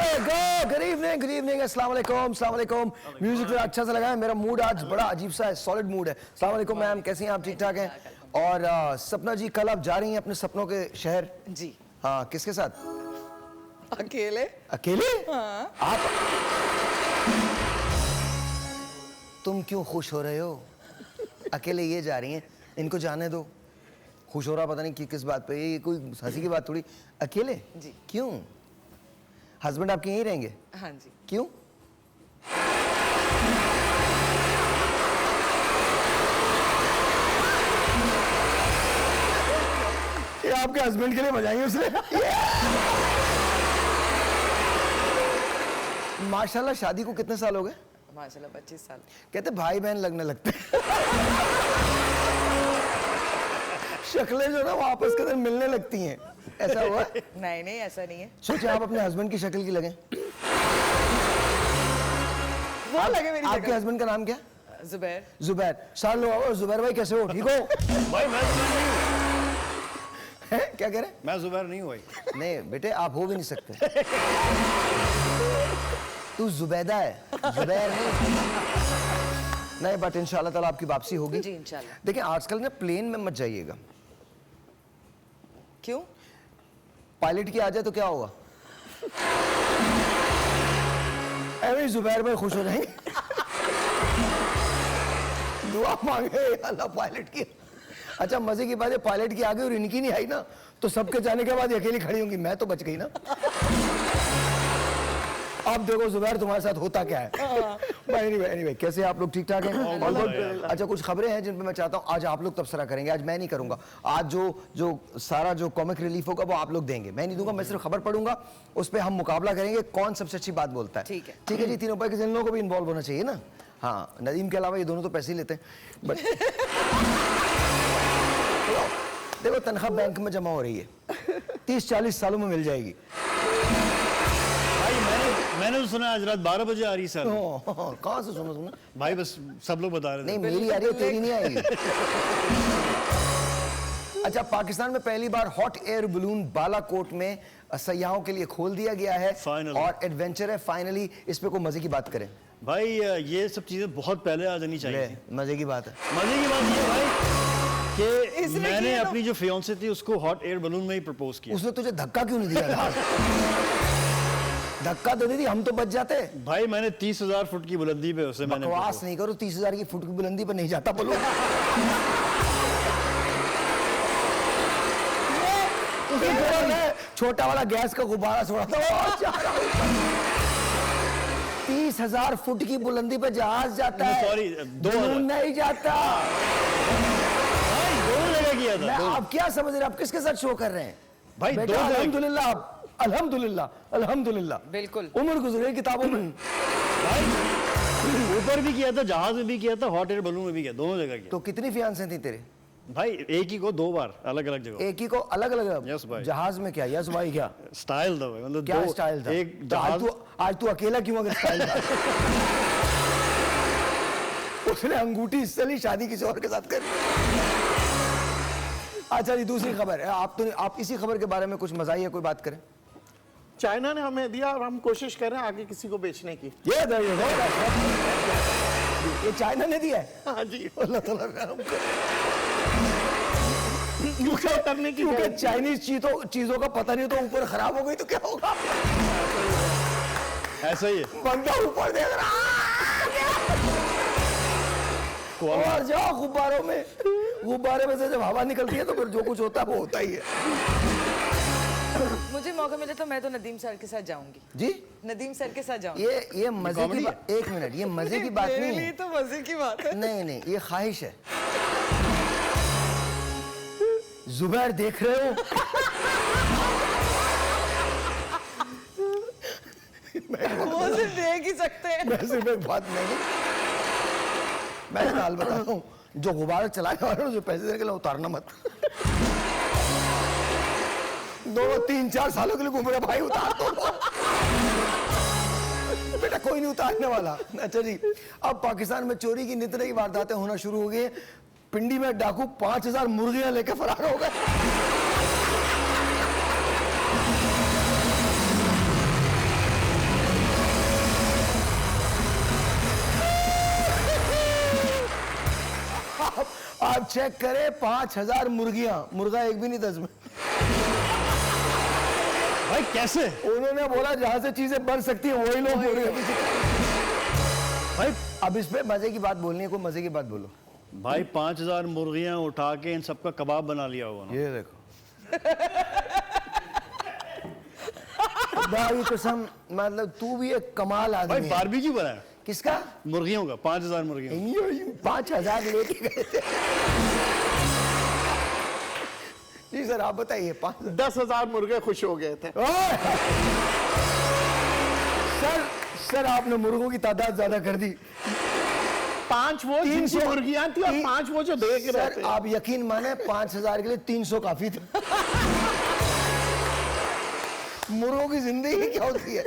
Good evening, अस्सलाम वालेकुम। Music अच्छा सा लगा है, मेरा मूड आज बड़ा अजीब सा है, सॉलिड मूड है। अस्सलाम वालेकुम मैम, कैसी हैं आप? ठीक ठाक हैं? और सपना जी, कल आप जा रही हैं अपने सपनों के शहर? जी हाँ, किसके साथ? अकेले। अकेले? हाँ। आप तुम क्यों खुश हो रहे हो? अकेले ये जा रही हैं, इनको जाने दो। खुश हो रहा पता नहीं किस बात पे, ये कोई हंसी की बात थोड़ी। अकेले? जी। क्यों? हस्बैंड आपके यहीं रहेंगे? हाँ जी। क्यों? ये आपके हस्बैंड के लिए बजाएंगे उसने। माशाल्लाह, शादी को कितने साल हो गए? माशाल्लाह 25 साल। कहते भाई बहन लगने लगते हैं। शक्लें जो ना वो आपस के अंदर मिलने लगती हैं, ऐसा हुआ? नहीं नहीं, ऐसा नहीं है। सोचिए आप अपने हस्बैंड की शक्ल की लगें। वो लगे मेरी आपके हस्बैंड का नाम क्या? जुबैर। जुबैर। साल लो आओ। जुबैर भाई कैसे हो? ठीक हो? भाई मैं जुबैर नहीं हूँ। हैं? क्या कह रहे हैं? मैं जुबैर नहीं हूँ भाई। नहीं बेटे, आप हो भी नहीं सकते। तू जुबैदा है, जुबैर नहीं, बट इंशाल्लाह ताला आपकी वापसी होगी जी इंशाल्लाह। देखिए आजकल ना प्लेन में मत जाइएगा। क्यों? पायलट की आ जाए तो क्या होगा? अरे जुबैर भाई खुश हो जाएंगे। दुआ मांगे अल्लाह पायलट की। अच्छा मजे की बात है, पायलट की आ गई और इनकी नहीं आई ना, तो सबके जाने के बाद अकेली खड़ी होंगी। मैं तो बच गई ना। अब देखो जुबैर तुम्हारे साथ होता क्या है। anyway, कैसे आप लोग? ठीक ठाक हैं? अच्छा, कुछ खबरें हैं जिन पे मैं चाहता हूँ आज आप लोग तबसरा करेंगे। आज मैं नहीं करूंगा। आज जो सारा जो कॉमिक रिलीफ होगा वो आप लोग देंगे, मैं नहीं दूंगा। मैं सिर्फ खबर पढ़ूंगा, उस पर हम मुकाबला करेंगे कौन सबसे अच्छी बात बोलता है। ठीक है जी। तीनों पर इन लोगों को भी इन्वॉल्व होना चाहिए ना। हाँ, नदीम के अलावा ये दोनों तो पैसे ही लेते हैं। बट देखो तनख्वाह बैंक में जमा हो रही है, 30-40 सालों में मिल जाएगी। भाई मैंने तो सुना आज रात 12 बजे आ रही सर। कहाँ से सुना? भाई बस सब लोग बता रहे थे। नहीं, मेरी आ रही है, तेरी नहीं आएगी। अच्छा, पाकिस्तान में पहली बार हॉट एयर बलून बालाकोट में सयाहों के लिए खोल दिया गया है। Finally. और एडवेंचर है फाइनली। इस पे कोई मजे की बात करें भाई ये सब चीजें बहुत पहले आ जानी चाहिए थी। मजे की बात है। मजे की बात ये है भाई कि इसने मैंने किया अपनी जो फियांसे थी उसको हॉट एयर बलून में ही प्रपोज किया। उसने तुझे धक्का क्यों नहीं दिया था? धक्का दे दी हम तो बच जाते। भाई मैंने 30,000 फुट की बुलंदी पे उसे मैंने बकवास नहीं करो, 30,000 की फुट की बुलंदी पर नहीं जाता बोलो। छोटा वाला गैस का गुब्बारा छोड़ा था। 30,000 फुट की बुलंदी पे जहाज जाता है। सॉरी, बलून नहीं जाता। भाई 2 जगह किया था। आप क्या समझ रहे हैं? आप किसके साथ शो कर रहे हैं? भाई बेटा, 2 जगह। अल्हम्दुलिल्लाह, अल्हम्दुलिल्लाह। बिल्कुल। उम्र गुजरे किताबों में। भाई ऊपर भी किया था, जहाज में भी किया था, हॉट एयर बलून में भी किया, दोनों जगह किया। तो कितनी फियांसे थी तेरे? भाई एक ही को 2 बार अलग अलग जगह। एक ही को अलग अलग? Yes, भाई। जहाज में क्या? यस भाई क्या स्टाइल था भाई, मतलब क्या 2 स्टाइल था? एक तो जहाज। आज तू अकेला क्यों अगर स्टाइल था? उसने अंगूठी इससे ली, शादी किसी और के साथ कर। अच्छा जी, दूसरी खबर है। आप इसी खबर के बारे में कुछ मज़ाहिया कोई बात करें। चाइना ने हमें दिया और हम कोशिश कर रहे हैं आगे किसी को बेचने की। ये चाइना ने दिया है? हाँ जी। अल्लाह ताला रहम करे। करने की क्योंकि चाइनीज चीजों का पता नहीं, तो ऊपर खराब हो गई तो क्या होगा? ऐसा ही है। बंदा ऊपर देख रहा और जाओ गुब्बारों में। गुब्बारे में से जब हवा निकलती है तो फिर जो कुछ होता है वो होता ही है। मुझे मौका मिले तो मैं तो नदीम सर के साथ जाऊंगी। जी, नदीम सर के साथ जाऊंगी। ये मजे की बात। एक मिनट, ये मजे की बात मेरे नहीं लिए है। तो मजे की बात है। नहीं, ये ख्वाहिश है। जुबैर देख रहे हो? वो सिर्फ देख ही सकते हैं। मैं सिर्फ एक बात नहीं, मैं एक हाल बताता हूँ, जो गुब्बारा चलाने वाले जो पैसे देने के लिए उतारना मत। 2-3-4 सालों के लिए घूम रहे भाई, उतार दो बेटा, कोई नहीं उतारने वाला। अच्छा जी, अब पाकिस्तान में चोरी की नित नई वारदातें होना शुरू हो गई हैं। पिंडी में डाकू 5,000 मुर्गियां लेकर फरार हो गए। आप चेक करें 5000 मुर्गियां, मुर्गा एक भी नहीं था इसमें। भाई कैसे उन्होंने बोला जहां से चीजें बन सकती हैं वही लोग बोल रहे हैं। भाई? अब इस पे मजे की बात बोलनी है, कोई मजे की बात बोलो। भाई 5000 मुर्गियां उठा के इन सबका कबाब बना लिया होगा ना। ये देखो भाई कसम, मतलब तू भी एक कमाल भाई आदमी है। बारबेक्यू बनाया किसका? मुर्गियों का, 5000 मुर्गियों। 5000 लेके गए थे। जी सर आप बताइए। 10,000 मुर्गे खुश हो गए थे। सर आपने मुर्गों की तादाद ज्यादा कर दी। 5 वो 300 मुर्गियां थी और 5 वो जो देख रहे सर थे। आप यकीन माने 5000 के लिए 300 काफी थे। मुर्गों की जिंदगी क्या होती है,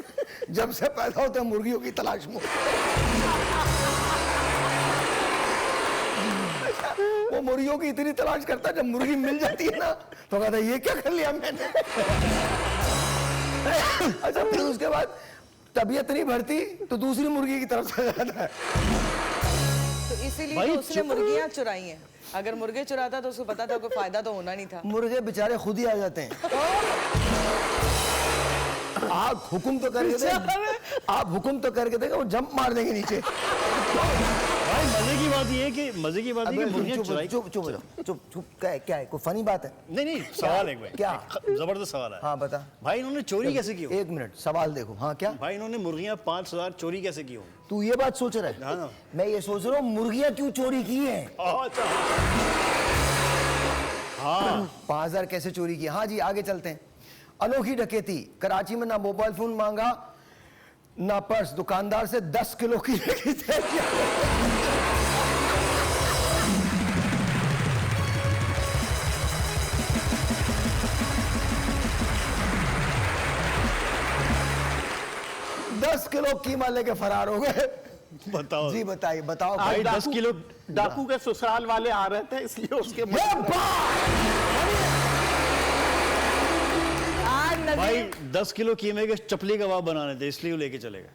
जब से पैदा होते हैं मुर्गियों की तलाश में। वो मुर्गियों की इतनी तलाश करता है, जब मुर्गी मिल जाती है ना तो कहता है ये क्या कर लिया मैंने। अच्छा फिर उसके बाद तबीयत नहीं भरती तो दूसरी मुर्गी की तरफ से जाता है। तो इसीलिए भाई तो उसने मुर्गियां चुराई हैं। अगर मुर्गे चुराता तो उसको पता था कोई फायदा तो होना नहीं था। मुर्गे बेचारे खुद ही आ जाते हैं। आप हुक्म तो करके दे, आप हुक्म तो करके देगा वो जंप मार देंगे नीचे। भाई मजे की बात ये है कि मुर्गियां चुराई। चुप क्या है, कोई फनी बात है? नहीं सवाल है भाई, क्या? जबरदस्त सवाल है। हाँ बता। भाई इन्होंने चोरी कैसे की होगी? एक मिनट सवाल देखो। हाँ क्या? भाई इन्होंने मुर्गियां 5000 चोरी कैसे की होगी? तू ये बात सोच रहा है? हाँ। मैं ये सोच रहा हूँ मुर्गियां क्यों चोरी की है। अच्छा हाँ 5000 कैसे चोरी की? हाँ जी आगे चलते हैं। अनोखी डकैती, कराची में ना मोबाइल फोन मांगा ना पर्स, दुकानदार से 10 किलो की दस किलो कीमा लेके फरार हो गए। बताओ जी बताइए, बताओ भाई 10 किलो डाकू के ससुराल वाले आ रहे थे इसलिए उसके भाई 10 किलो कीमे के चपली कबाब बनाने थे इसलिए वो लेके चले गए।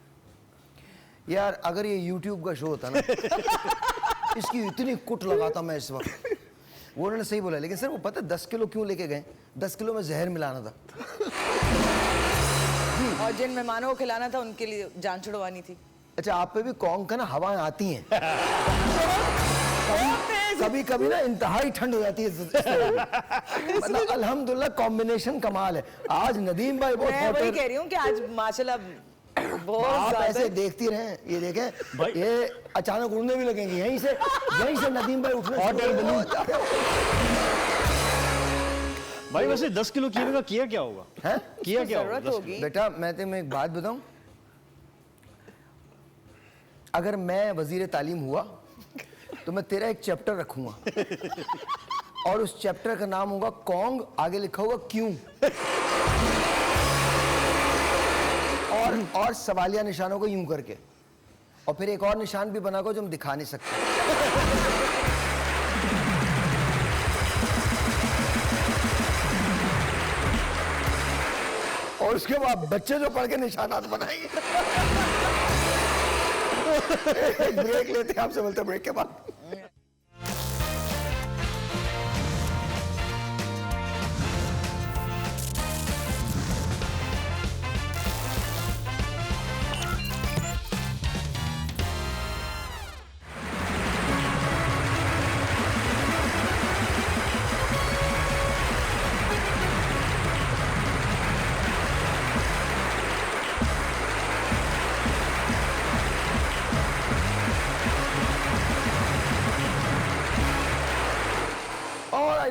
यार अगर ये YouTube का शो होता ना इसकी इतनी कुट लगाता मैं इस वक्त। वो उन्होंने सही बोला, लेकिन सर वो पता है 10 किलो क्यों लेके गए? 10 किलो में जहर मिलाना था। और जिन मेहमानों को खिलाना था उनके लिए जान छुड़वानी थी। अच्छा आप पे भी कौन का ना हवाएं आती हैं। कभी कभी ना इंतहाई ठंड हो जाती है। मतलब अल्हम्दुलिल्लाह कॉम्बिनेशन कमाल है। आज नदीम भाई बहुत मैं hot वही है। कह रही हूँ कि आज माशाल्लाह बहुत आप ज्यादा। ऐसे देखती रहें, ये देखें भाई- ये अचानक उड़ने भी लगेंगे यहीं से नदीम भाई उठने Hot air balloon। शुरू भाई वैसे 10 किलो कीमे का किया क्या होगा? हैं? किया क्या होगा? जरूरत होगी। बेटा मैं तुम्हें एक बात बताऊं, अगर मैं वजीर तालीम हुआ तो मैं तेरा एक चैप्टर रखूंगा और उस चैप्टर का नाम होगा कॉन्ग, आगे लिखा होगा क्यों, और सवालिया निशानों को यूं करके, और फिर एक और निशान भी बनाकर जो हम दिखा नहीं सकते। और उसके बाद बच्चे जो पढ़ के निशानात बनाएंगे। एक ब्रेक लेते हैं, आपसे बोलते हैं ब्रेक के बाद।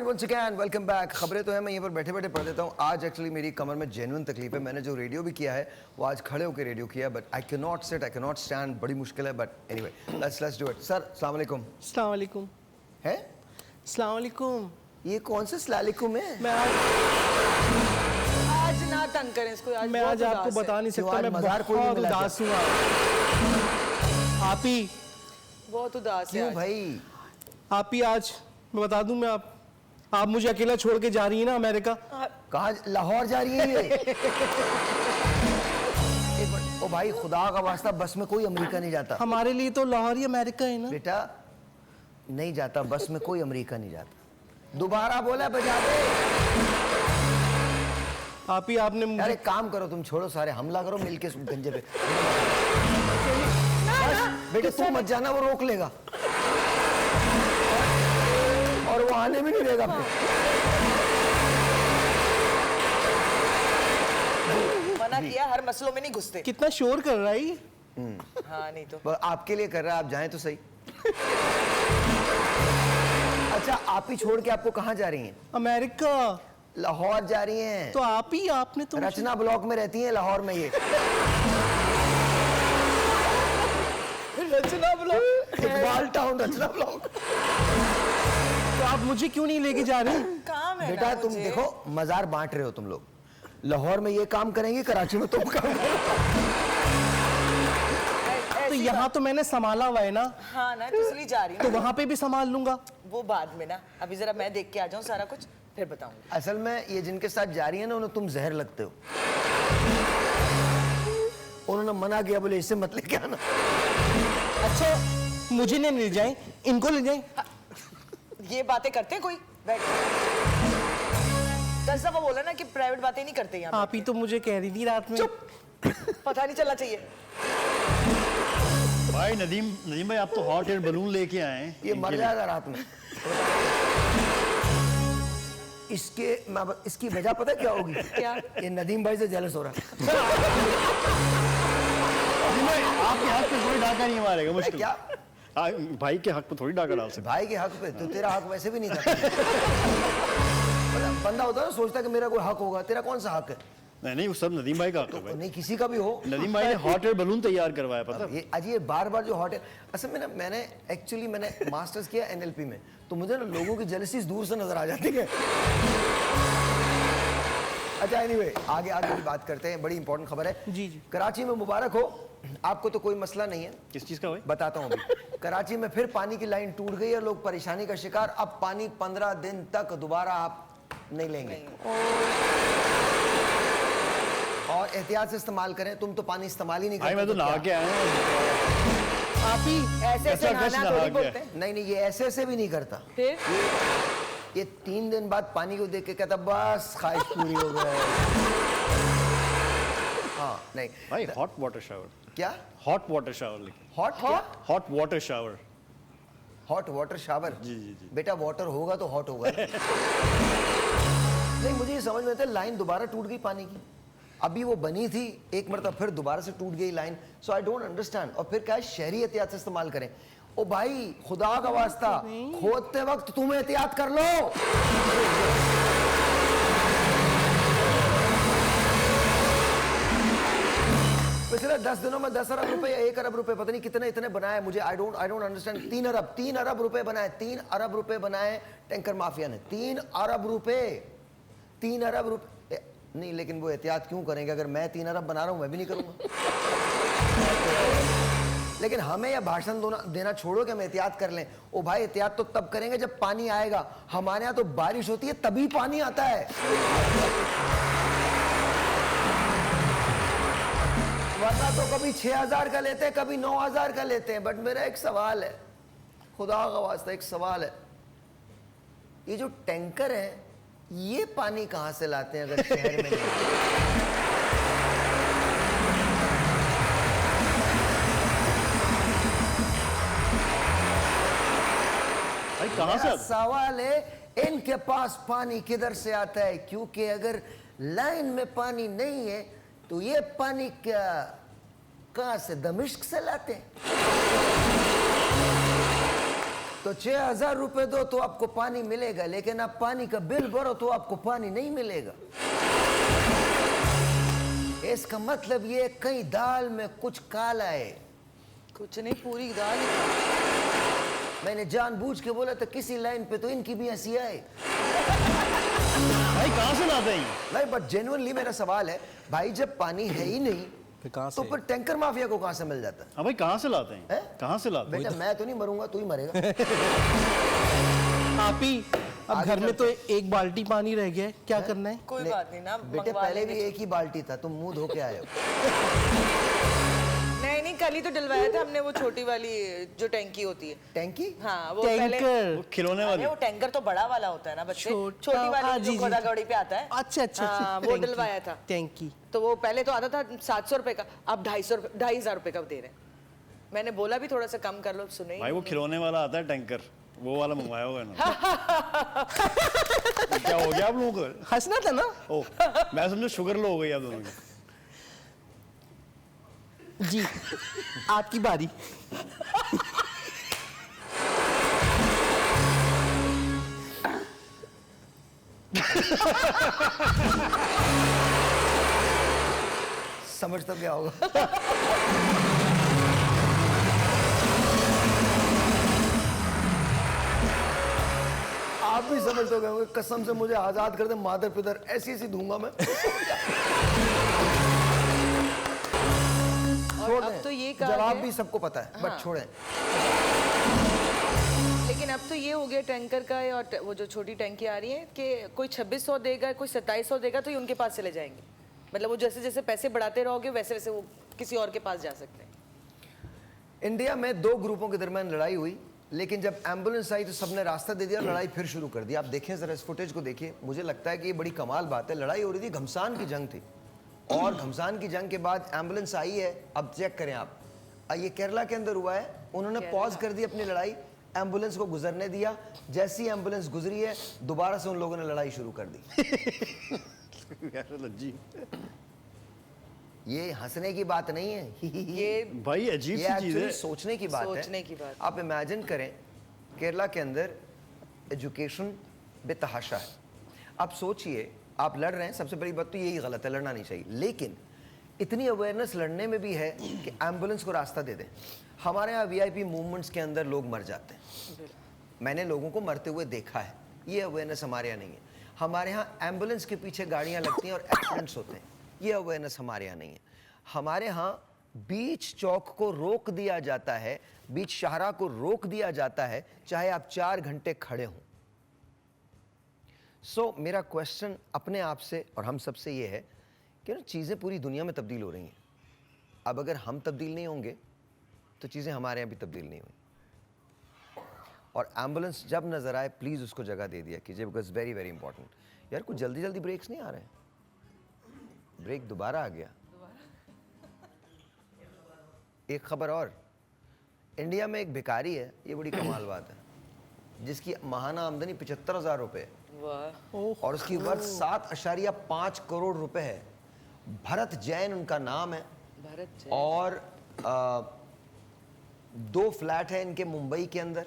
Once again, welcome back। खबरें तो है, मैं यहाँ पर बैठे बैठे पढ़ देता हूँ। आज एक्चुअली मेरी कमर में जेन्युइन तकलीफ है। मैंने जो रेडियो भी किया है वो आज खड़े होकर रेडियो किया, but I can not sit, I can not stand, बड़ी मुश्किल है। But anyway let's do it. Sir अस्सलाम वालेकुम। अस्सलाम वालेकुम। है अस्सलाम वालेकुम। ये कौन सा सलालेकुम है? मैं आज ना तंग करें इसको। आज मैं बहुत आज आपको उदास है। बता नहीं क्यों, सकता, आज मैं मज़ार कोई नहीं बहुत मिला उदास हूँ। आप ही बहुत उदास है क्यों आज। भाई? आप ही आज मैं बता दूं, मैं आप मुझे अकेला छोड़ के जा रही है ना अमेरिका। कहाँ लाहौर जा रही है ये? एक मिनट, ओ भाई खुदा का वास्ता, बस में कोई अमेरिका नहीं जाता। हमारे लिए तो लाहौर ही अमेरिका है ना। बेटा नहीं जाता, बस में कोई अमेरिका नहीं जाता। दोबारा बोला बजा दे। आप ही आपने यार मुझे एक काम करो, तुम छोड़ो सारे, हमला करो मिलके गंजे पे। बेटे तू मत जाना, वो रोक लेगा और वो आने भी नहीं देगा फिर। मना किया, हर मसलों में नहीं घुसते। कितना शोर कर रहा है ये? हाँ नहीं तो। बस आपके लिए कर रहा है, आप जाएं तो सही। अच्छा आप ही छोड़ के आपको कहाँ जा रही हैं? अमेरिका। लाहौर जा रही हैं। तो आप ही आपने तो मुझे- रचना ब्लॉक में रहती हैं, लाहौर में ये। रचना ब्लॉक। इकबाल टाउन, रचना ब्लॉक। तो आप मुझे क्यों नहीं लेके जा रहे? काम है बेटा ना तुम मुझे। देखो मजार बांट रहे हो तुम लोग। लाहौर में ये काम करेंगे, कराची में तुम काम करो। तो यहाँ तो मैंने संभाला हुआ है ना, हाँ ना, तो इसलिए जा रही तो हूँ। वहां पे भी संभाल लूंगा। वो बाद में ना, अभी जरा मैं देख के आ जाऊँ सारा कुछ, फिर बताऊंगी। असल में ये जिनके साथ जा रही है ना, उन्हें तुम जहर लगते हो। उन्होंने मना किया, बोले इससे मत लेके आना। अच्छा मुझे नहीं ले जाए, इनको ले जाए। ये बातें करते हैं कोई? बैठ। 10 दफा बोला ना कि प्राइवेट बातें नहीं करते यहाँ आप ही तो मुझे कह रही थी रात में। पे। पता नहीं चलना चाहिए। भाई नदीम भाई, आप तो हॉट एयर बलून लेके आए हैं ये मर इनके लिए। जाएगा रात में। इसकी वजह पता है क्या होगी? क्या? ये नदीम भाई से जेलस हो रहा है। नदीम भाई, आपके हक पे कोई डाका नहीं मारेगा, मुश्किल। क्या? भाई के हक पे थोड़ी डाका डाल सकते। भाई के हक पे तो तेरा हक वैसे भी नहीं था। बंदा होता है ना, सोचता है कि मेरा कोई हक होगा, तेरा कौन सा हक है? नहीं, वो सब नदीम भाई का हक है भाई। नहीं किसी का भी हो। नदीम भाई ने हॉट एयर बलून तैयार करवाया, पता है? ये आज ये बार बार जो हॉट है, असल में ना मैंने मास्टर्स किया एनएलपी में, तो मुझे ना लोगों की जेलसीज दूर से नजर आ जाती है। अच्छा एनीवे, आगे की बात करते हैं। बड़ी इंपॉर्टेंट खबर है जी जी। कराची में मुबारक हो, आपको तो कोई मसला नहीं है। किस चीज का भाई? बताता हूँ अभी। कराची में फिर पानी की लाइन टूट गई है, लोग परेशानी का शिकार। अब पानी 15 दिन तक दोबारा आप नहीं लेंगे। और एहतियात से इस्तेमाल करें। तुम तो पानी इस्तेमाल ही नहीं भाई करते। मैं तो नहा के आया हूँ। आप ही ऐसे ऐसे अच्छा, नहाना नहा थोड़ी गया। बोलते हैं। नहीं ये ऐसे भी नहीं करता। फिर ये 3 दिन बाद पानी को देख के कहता बस ख्वाहिश पूरी हो गई। हाँ नहीं भाई हॉट वाटर शावर। क्या? हॉट वाटर शावर लिखिए। Hot hot water shower. Hot water shower. जी। बेटा वाटर होगा तो हॉट होगा। नहीं मुझे ये समझ में आता है, लाइन दोबारा टूट गई पानी की। अभी वो बनी थी एक मरतबा, फिर दोबारा से टूट गई line. So I don't understand. और फिर क्या है, शहरी एहतियात से इस्तेमाल करें। ओ भाई खुदा का वास्ता, खोदते वक्त तुम एहतियात कर लो। पिछले 10 दिनों में 10 अरब रुपए या 1 अरब रुपए, पता नहीं कितने इतने बनाए। मुझे आई डोंट अंडरस्टैंड। 3 अरब रुपए बनाए। 3 अरब रुपए बनाए टैंकर माफिया ने। 3 अरब रुपए। 3 अरब रुपए नहीं, लेकिन वो एहतियात क्यों करेंगे? अगर मैं 3 अरब बना रहा हूं, मैं भी नहीं करूंगा। लेकिन हमें यह भाषण देना छोड़ो कि हम एहतियात कर लें। ओ भाई एहतियात तो तब करेंगे जब पानी आएगा। हमारे यहाँ तो बारिश होती है तभी पानी आता है। वरना तो कभी 6000 का लेते हैं, कभी 9000 का लेते हैं। बट मेरा एक सवाल है, खुदा का वास्ता एक सवाल है, ये जो टैंकर है ये पानी कहां से लाते हैं अगर शहर में नहीं? भाई कहाँ से मेरा सवाल है, इनके पास पानी किधर से आता है? क्योंकि अगर लाइन में पानी नहीं है तो ये पानी क्या कहां से, दमिश्क से लाते हैं? तो 6000 रुपए दो तो आपको पानी मिलेगा, लेकिन आप पानी का बिल भरो तो आपको पानी नहीं मिलेगा। इसका मतलब ये कहीं दाल में कुछ काला है। कुछ नहीं, पूरी दाल। मैंने जानबूझ के बोला था किसी लाइन पे तो इनकी भी हंसी आए। भाई कहाँ से लाते हैं? नहीं बट जेन्युइनली मेरा सवाल है भाई, जब पानी है ही नहीं कहाँ तो से? फिर टैंकर माफिया को कहां से मिल जाता है? हाँ भाई कहाँ से लाते हैं? हैं? कहाँ से लाते हैं? बेटा मैं तो नहीं मरूंगा, तू ही मरेगा। आप ही अब आगे घर में चलते तो एक बाल्टी पानी रह गया है, क्या करना है? कोई बात नहीं ना, बेटे मंगवा पहले लेंगे। भी एक ही बाल्टी था, तुम मुंह धो के आए हो। नहीं वाली तो डलवाया था हमने, वो छोटी वाली जो टैंकी होती है। टैंकी? हाँ वो पहले टैंकर। वो खिलौने वाली। अरे वो टैंकर तो बड़ा वाला होता है ना बच्चे, छोटा- छोटी वाली हाँ, जो जी, जी, घोड़ा जी। गाड़ी पे आता है। अच्छा अच्छा हाँ, वो टैंकी, डलवाया था। टैंकी। तो वो पहले तो आता था 700 रुपए का, अब 2,500 रुपए का दे रहे हैं। मैंने बोला भी थोड़ा सा कम कर लो, सुने ही भाई वो नहीं। खिलौने वाला आता है टैंकर, वो वाला मंगवाया होगा ना। क्या हो गया आप लोगों को? हंसना था ना। ओ मैं समझा शुगर लो हो गई आप दोनों की। जी आपकी बारी। समझ तो क्या होगा। आप भी समझ तो गए होंगे, कसम से मुझे आजाद कर दे मादर पितर, ऐसी ऐसी दूंगा मैं। और अब तो ये कहा जवाब गया- भी सबको पता है, बट छोड़ें। लेकिन अब तो ये हो गया टैंकर का, और वो जो छोटी टैंकी आ रही है कि कोई 2600 देगा, कोई 2700 देगा तो ये उनके पास चले जाएंगे। मतलब वो जैसे जैसे पैसे बढ़ाते रहोगे वैसे वैसे वो किसी और के पास जा सकते हैं। इंडिया में दो ग्रुपों के दरमियान लड़ाई हुई, लेकिन जब एम्बुलेंस आई तो सबने रास्ता दे दिया और लड़ाई फिर शुरू कर दी। आप देखें जरा इस फुटेज को देखिए, मुझे लगता है कि ये बड़ी कमाल बात है। लड़ाई हो रही थी, घमसान की जंग थी, और घमसान की जंग के बाद एम्बुलेंस आई है। अब चेक करें आप, ये केरला के अंदर हुआ है। उन्होंने पॉज कर दी अपनी लड़ाई, एम्बुलेंस को गुजरने दिया। जैसी एम्बुलेंस गुजरी है दोबारा से उन लोगों ने लड़ाई शुरू कर दी। जी ये हंसने की बात नहीं है, ये भाई अजीब ये सी चीज एक्चुअली है। सोचने की बात है। सोचने की बात। आप इमेजिन करें, केरला के अंदर एजुकेशन बेतहाशा है। आप सोचिए, आप लड़ रहे हैं, सबसे बड़ी बात तो यही गलत है, लड़ना नहीं चाहिए। लेकिन इतनी अवेयरनेस लड़ने में भी है कि एम्बुलेंस को रास्ता दे दें। हमारे यहाँ वीआईपी मूवमेंट्स के अंदर लोग मर जाते हैं, मैंने लोगों को मरते हुए देखा है। ये अवेयरनेस हमारे यहाँ नहीं है। हमारे यहाँ एम्बुलेंस के पीछे गाड़ियाँ लगती हैं और एक्सीडेंट्स होते हैं, ये अवेयरनेस हमारे यहाँ नहीं है। हमारे यहाँ बीच चौक को रोक दिया जाता है, बीच शाहरा को रोक दिया जाता है, चाहे आप 4 घंटे खड़े हों। सो मेरा क्वेश्चन अपने आप से और हम सब से ये है कि ना, चीज़ें पूरी दुनिया में तब्दील हो रही हैं। अब अगर हम तब्दील नहीं होंगे तो चीज़ें हमारे यहाँ भी तब्दील नहीं हुई। और एम्बुलेंस जब नज़र आए प्लीज़ उसको जगह दे दिया कीजिए, बिकॉज वेरी वेरी इंपॉर्टेंट। यार कुछ जल्दी जल्दी ब्रेक्स नहीं आ रहे हैं, ब्रेक दोबारा आ गया। एक खबर और, इंडिया में एक भिखारी है, ये बड़ी कमाल बात है, जिसकी माहाना आमदनी 75,000 रुपये है वाह, और उसकी वर्थ 7.5 करोड़ रुपए है। भरत जैन उनका नाम है। भारत जय। और 2 फ्लैट है इनके मुंबई के अंदर,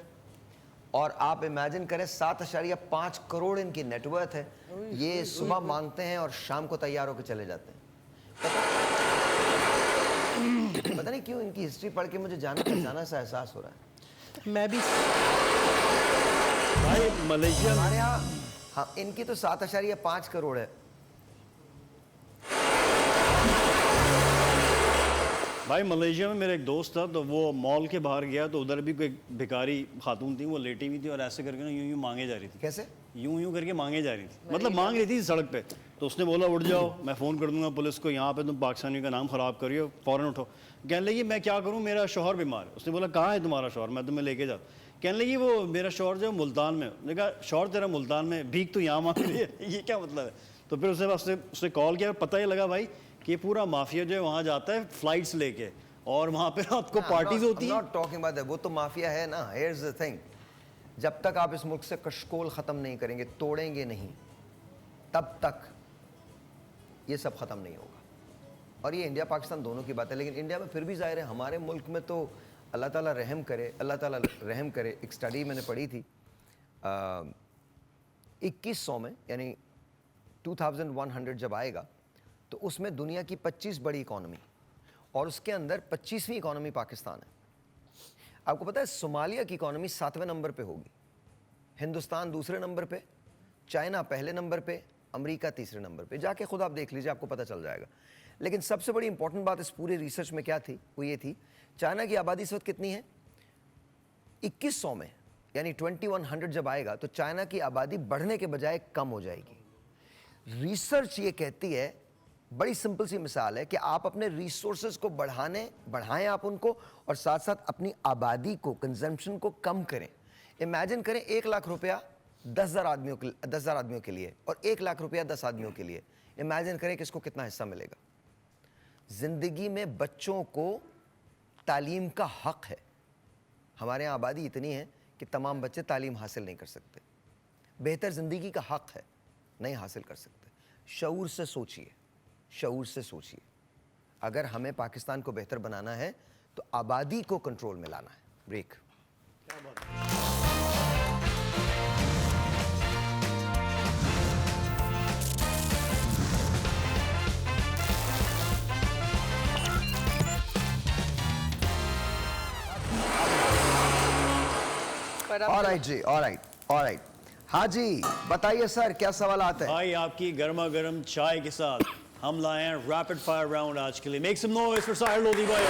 और आप इमेजिन करें 7.5 करोड़ इनकी नेटवर्थ है। ये सुबह मांगते हैं और शाम को तैयार होकर चले जाते हैं। पता नहीं क्यों इनकी हिस्ट्री पढ़ के मुझे जाना पहचाना सा एहसास हो रहा है। मैं भी भाई मलेशिया में हमारे यहाँ हाँ, इनकी तो 7.5 करोड़ है। भाई मलेशिया में मेरा एक दोस्त था, तो वो मॉल के बाहर गया तो उधर भी कोई भिखारी खातून थी, वो लेटी हुई थी और ऐसे करके ना यूं यूं मांगे जा रही थी, कैसे? यूं यूं करके मांगे जा रही थी, मतलब मांग रही थी सड़क पे। तो उसने बोला उठ जाओ, मैं फ़ोन कर दूंगा पुलिस को, यहाँ पे तुम पाकिस्तानी का नाम ख़राब करियो, फ़ौरन उठो। कहने लगी मैं क्या करूँ, मेरा शौहर बीमार है। उसने बोला कहाँ है तुम्हारा शौहर, मैं तुम्हें लेके जाता। कहने लगी वो मेरा शौहर जो है मुल्तान में। उसने कहा शौहर तेरा मुल्तान में, भीख तो यहाँ मांग रही है, ये क्या मतलब है? तो फिर उसने कॉल किया, पता ही लगा भाई कि ये पूरा माफिया जो है वहाँ जाता है फ़्लाइट्स लेके, और वहाँ पे रात को पार्टीज होती हैं। नॉट टॉकिंग अबाउट दैट, वो तो माफिया है ना। हियर्स द थिंग, जब तक आप इस मुल्क से कशकोल ख़त्म नहीं करेंगे, तोड़ेंगे नहीं, तब तक ये सब ख़त्म नहीं होगा। और ये इंडिया पाकिस्तान दोनों की बात है, लेकिन इंडिया में फिर भी ज़ाहिर है, हमारे मुल्क में तो अल्लाह ताला रहम करे, अल्लाह ताला रहम करे। एक स्टडी मैंने पढ़ी थी 2100 में, यानी 2100 जब आएगा तो उसमें दुनिया की 25 बड़ी इकॉनमी, और उसके अंदर 25वीं इकॉनमी पाकिस्तान है। आपको पता है सोमालिया की इकॉनमी 7वें नंबर पे होगी, हिंदुस्तान दूसरे नंबर पे, चाइना पहले नंबर पे, अमेरिका तीसरे नंबर पे। जाके खुद आप देख लीजिए, आपको पता चल जाएगा। लेकिन सबसे बड़ी इंपॉर्टेंट बात इस पूरे रिसर्च में क्या थी, वो ये थी, चाइना की आबादी इस वक्त कितनी है? 2100 में, यानी 2100 जब आएगा तो चाइना की आबादी बढ़ने के बजाय कम हो जाएगी। रिसर्च ये कहती है बड़ी सिंपल सी मिसाल है कि आप अपने रिसोर्सेज को बढ़ाएं आप उनको, और साथ साथ अपनी आबादी को, कंजम्पशन को कम करें। इमेजिन करें 1 लाख रुपया 10,000 आदमियों के लिए और 1 लाख रुपया 10 आदमियों के लिए। इमेजिन करें कि इसको कितना हिस्सा मिलेगा। जिंदगी में बच्चों को तालीम का हक है। हमारे यहाँ आबादी इतनी है कि तमाम बच्चे तालीम हासिल नहीं कर सकते। बेहतर ज़िंदगी का हक है, नहीं हासिल कर सकते। शऊर से सोचिए, शऊर से सोचिए। अगर हमें पाकिस्तान को बेहतर बनाना है तो आबादी को कंट्रोल में लाना है। ब्रेक। ऑलराइट जी, ऑलराइट। हाँ जी, बताइए सर, क्या सवाल आता है? भाई आपकी गर्मा गर्म चाय के साथ हम लाए हैं रैपिड फायर राउंड आज के लिए। Make some noise for Sahir Lodhi भाई।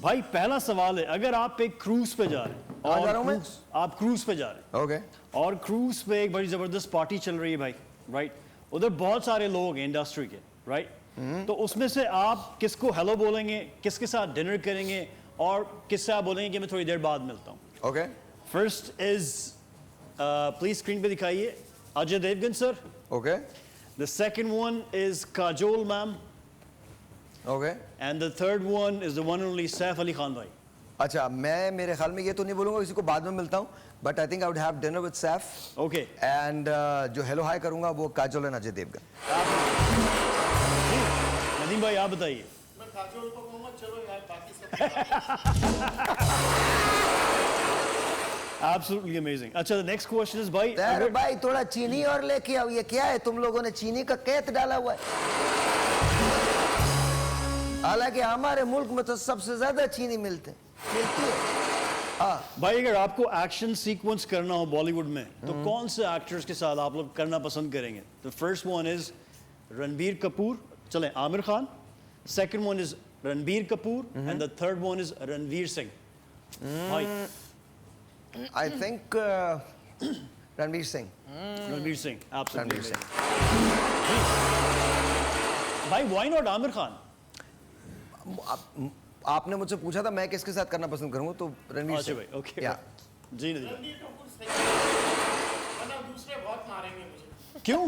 भाई पहला सवाल है, अगर आप एक क्रूज पे जा रहे हैं कहाँ जा रहा हूं मैं? आप क्रूज पे जा रहे हैं ओके। और क्रूज पे एक बड़ी जबरदस्त पार्टी चल रही है भाई, राइट? उधर बहुत सारे लोग हैं इंडस्ट्री के, राइट? तो उसमें से आप किसको हेलो बोलेंगे, किसके साथ डिनर करेंगे, और किससे आप बोलेंगे कि मैं थोड़ी देर बाद मिलता हूँ? Okay. First is please screen पे दिखाइए, Ajay Devgan sir. Okay. The second one is Kajol ma'am, okay. And the third one is the one and only Saif Ali Khan भाई। अच्छा, मैं मेरे ख्याल में ये तो नहीं बोलूंगा किसी को बाद में मिलता हूँ, but I think I would have dinner with Saif. Okay. And जो हेलो हाय करूंगा वो काजोल एंड अजय देवगन। नदीम भाई आप बताइए। मैं काजोल को कहूंगा चलो यार बाकी सब Absolutely amazing. अच्छा, the next question is भाई अरे भाई थोड़ा चीनी और लेके आओ। ये क्या है, तुम लोगों ने चीनी का कैत डाला हुआ है? हालांकि हमारे मुल्क में तो सबसे ज्यादा चीनी मिलती है। हाँ भाई, अगर आपको एक्शन सीक्वेंस करना हो बॉलीवुड में तो कौन से एक्टर्स के साथ आप लोग करना पसंद करेंगे? The first one is Ranbir Kapoor, चलें Aamir Khan. Second one is Ranbir Kapoor and the third one is Ranveer Singh. भाई I think Ranveer Singh. Ranveer Singh, absolutely Ranveer amazing. भाई व्हाई नॉट आमिर खान? आपने मुझसे पूछा था मैं किसके साथ करना पसंद करूंगा, तो रणवीर अच्छा सिंह। भाई, ओके। या जी नदीम, रणबीर कपूर सही है, वरना दूसरे बहुत मारेंगे मुझे। क्यों?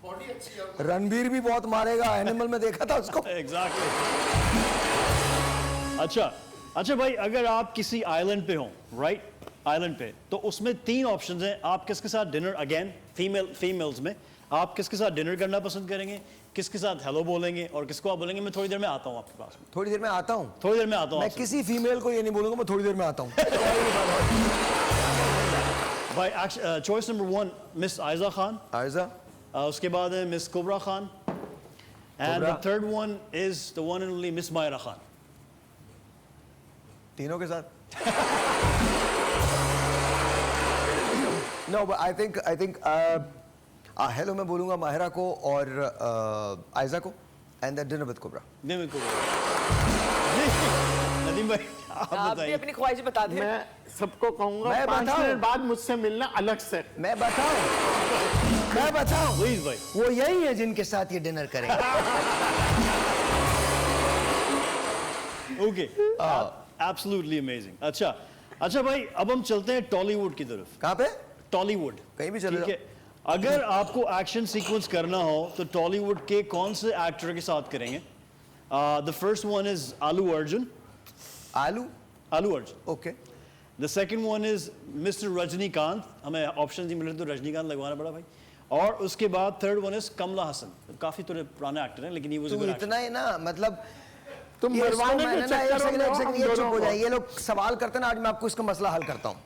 बॉडी अच्छी है। रणबीर भी बहुत मारेगा, एनिमल में देखा था उसको। एग्जैक्टली। अच्छा भाई, अगर आप किसी आइलैंड पे हो, राइट, आइलैंड पे, तो उसमें 3 ऑप्शंस हैं। आप किसके साथ डिनर, अगेन फीमेल्स में, आप किसके साथ डिनर करना पसंद करेंगे, किसके साथ हेलो बोलेंगे, और किसको आप बोलेंगे मैं थोड़ी देर में आता हूँ आपके पास? थोड़ी देर में आता हूँ। थोड़ी देर में आता हूँ मैं आपसे। किसी फीमेल को ये नहीं बोलूंगा मैं थोड़ी देर में आता हूँ। भाई choice number 1 miss Ayeza Khan, Ayeza. उसके बाद है miss Kubra Khan, and the Kubra. Third one is the one and only miss Maira Khan. तीनों के साथ। नो, आई थिंक हेलो मैं बोलूंगा माहिरा को और आयजा को, एंड डिनर विद कुबरा। नदीम भाई आप आप भी बताइए। अपनी ख्वाहिश बता दें। मैं सबको कहूंगा मैं 5 बताऊं? मिनट बाद मुझसे मिलना अलग से। मैं बताऊं प्लीज भाई। वो यही है जिनके साथ ये डिनर करेंगे। Okay, absolutely amazing. अच्छा भाई, अब हम चलते हैं टॉलीवुड की तरफ। कहाँ पे? टॉलीवुड, कहीं भी चले ठीक है। अगर आपको एक्शन सीक्वेंस करना हो तो टॉलीवुड के कौन से एक्टर के साथ करेंगे? द फर्स्ट वन इज आलू अर्जुन। आलू। Arjun. Okay. The second one is mister Rajinikanth. हमें ऑप्शन नहीं मिल रहे तो रजनीकांत लगवाना पड़ा भाई। और उसके बाद थर्ड वन इज कमला हसन। काफी थोड़े पुराने एक्टर हैं लेकिन ये तू इतना ही ना, मतलब तुम ये मरवाने इसको के मैंने ना, एक चक्करों सेकंड, में एक हम सेकंड, ये दोनों चुप हो को। जाए। ये लोग सवाल करते हैं ना, आज मैं आपको इसका मसला हल करता हूँ।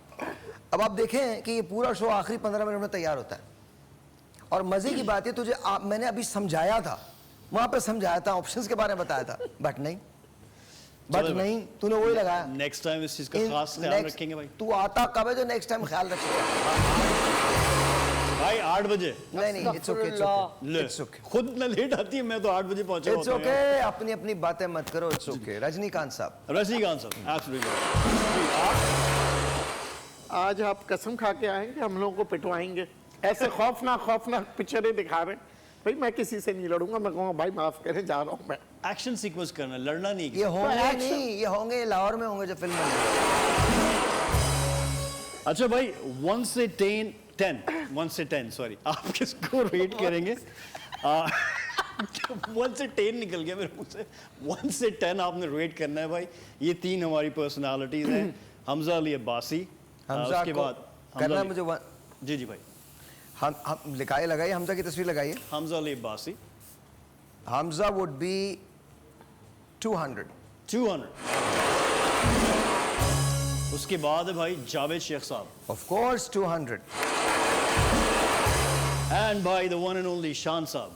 अब आप देखें कि ये पूरा शो आखिरी 15 मिनट में तैयार होता है, और मजे की बात है तुझे मैंने अभी समझाया था, वहां पे समझाया था, ऑप्शंस के बारे में बताया था, बट नहीं, तूने वही लगाया। नेक्स्ट टाइम इस चीज का खास ख्याल रखेंगे भाई। तू आता कब है जो नेक्स्ट टाइम ख्याल रखेगा? भाई 8 बजे। नहीं, इट्स ओके, ले, इट्स ओके, खुद न लेट आती है, मैं तो 8 बजे पहुंचा इट्स होता हूं ओके। यार। अपनी अपनी बातें मत करो, इट्स ओके। रजनीकांत साहब। रजनीकांत साहब, एब्सोल्युटली। आज आप कसम खा के आएंगे हम लोगों को पिटवाएंगे। ऐसे खौफनाक पिक्चरें दिखा रहे हैं। भाई मैं किसी से नहीं लड़ूंगा, मैं कहूँगा भाई माफ करें, जा रहा हूँ मैं। एक्शन सीक्वेंस करना, लड़ना नहीं। ये होंगे नहीं, ये होंगे लाहौर में होंगे जब फिल्म बनेगी। अच्छा भाई 1 से 10 सॉरी, आप किसको रेट करेंगे? 1 से 10 निकल गया मेरे मुंह से। 1 से 10 आपने रेट करना है भाई। ये 3 हमारी पर्सनालिटीज हैं। हमजा अली अब्बासी, हमजा उसके को बाद करना है हमजा मुझे जी जी भाई, हम लगाइए हमजा की तस्वीर लगाइए। Hamza Ali Abbasi Hamza would be 200। 200। उसके बाद है भाई जावेद शेख साहब, ऑफ कोर्स 200। एंड भाई द वन एंड ओनली शान साहब।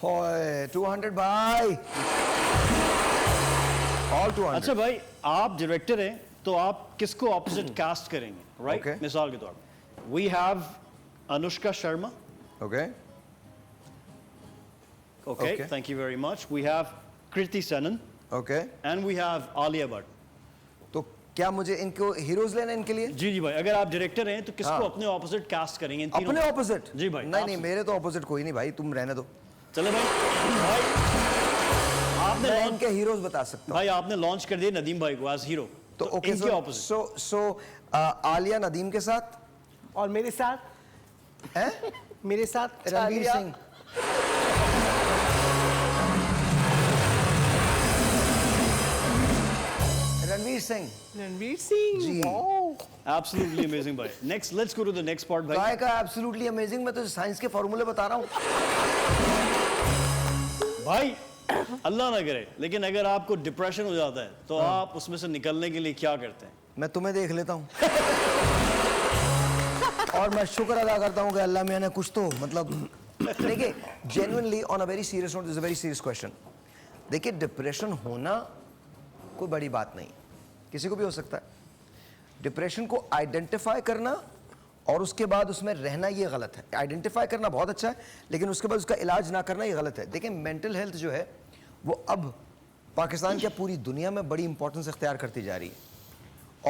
होए 200 भाई, ऑल 200। अच्छा भाई, आप डायरेक्टर हैं तो आप किसको ऑपोजिट कास्ट करेंगे? Right, Okay. मिसाल के तौर पर we have Anushka Sharma. Okay Okay, Okay. thank you very much. We have Kriti Sanan okay. and we have Alia Bhatt. तो क्या मुझे इनको हीरोज लेना है इनके लिए? जी जी भाई, अगर आप डायरेक्टर हैं तो किसको हाँ। अपने ऑपोजिट कास्ट करेंगे इन तीनों अपने में? ऑपोजिट? जी भाई, नहीं आप नहीं, से। मेरे तो ऑपोजिट कोई नहीं भाई, तुम रहने दो। चलो भाई, आपने मैं लॉन्च इनके हीरोज बता सकता हूँ। भाई आपने लॉन्च कर दिया नदीम भाई को एज हीरो, तो ओके, इनके ऑपोजिट। सो आलिया नदीम के साथ और मेरे साथ हैं मेरे साथ रणवीर आलिया। सिंह। रणवीर सिंह जी। Absolutely amazing भाई। Next, let's go to the next part भाई। काय का एब्सोल्युटली अमेजिंग, मैं तो साइंस के फॉर्मूले बता रहा हूँ। भाई अल्लाह ना करे, लेकिन अगर आपको डिप्रेशन हो जाता है तो आप उसमें से निकलने के लिए क्या करते हैं? मैं तुम्हें देख लेता हूँ और मैं शुक्र अदा करता हूँ कि अल्लाह मियाँ ने कुछ तो मतलब। देखिए genuinely on a very serious note, this is a very serious question. देखिए डिप्रेशन होना कोई बड़ी बात नहीं, किसी को भी हो सकता है। डिप्रेशन को आइडेंटिफाई करना और उसके बाद उसमें रहना ये गलत है। आइडेंटिफाई करना बहुत अच्छा है, लेकिन उसके बाद उसका इलाज ना करना ये गलत है। देखिए मेंटल हेल्थ जो है वो अब पाकिस्तान क्या पूरी दुनिया में बड़ी इंपॉर्टेंस इख्तियार करती जा रही है।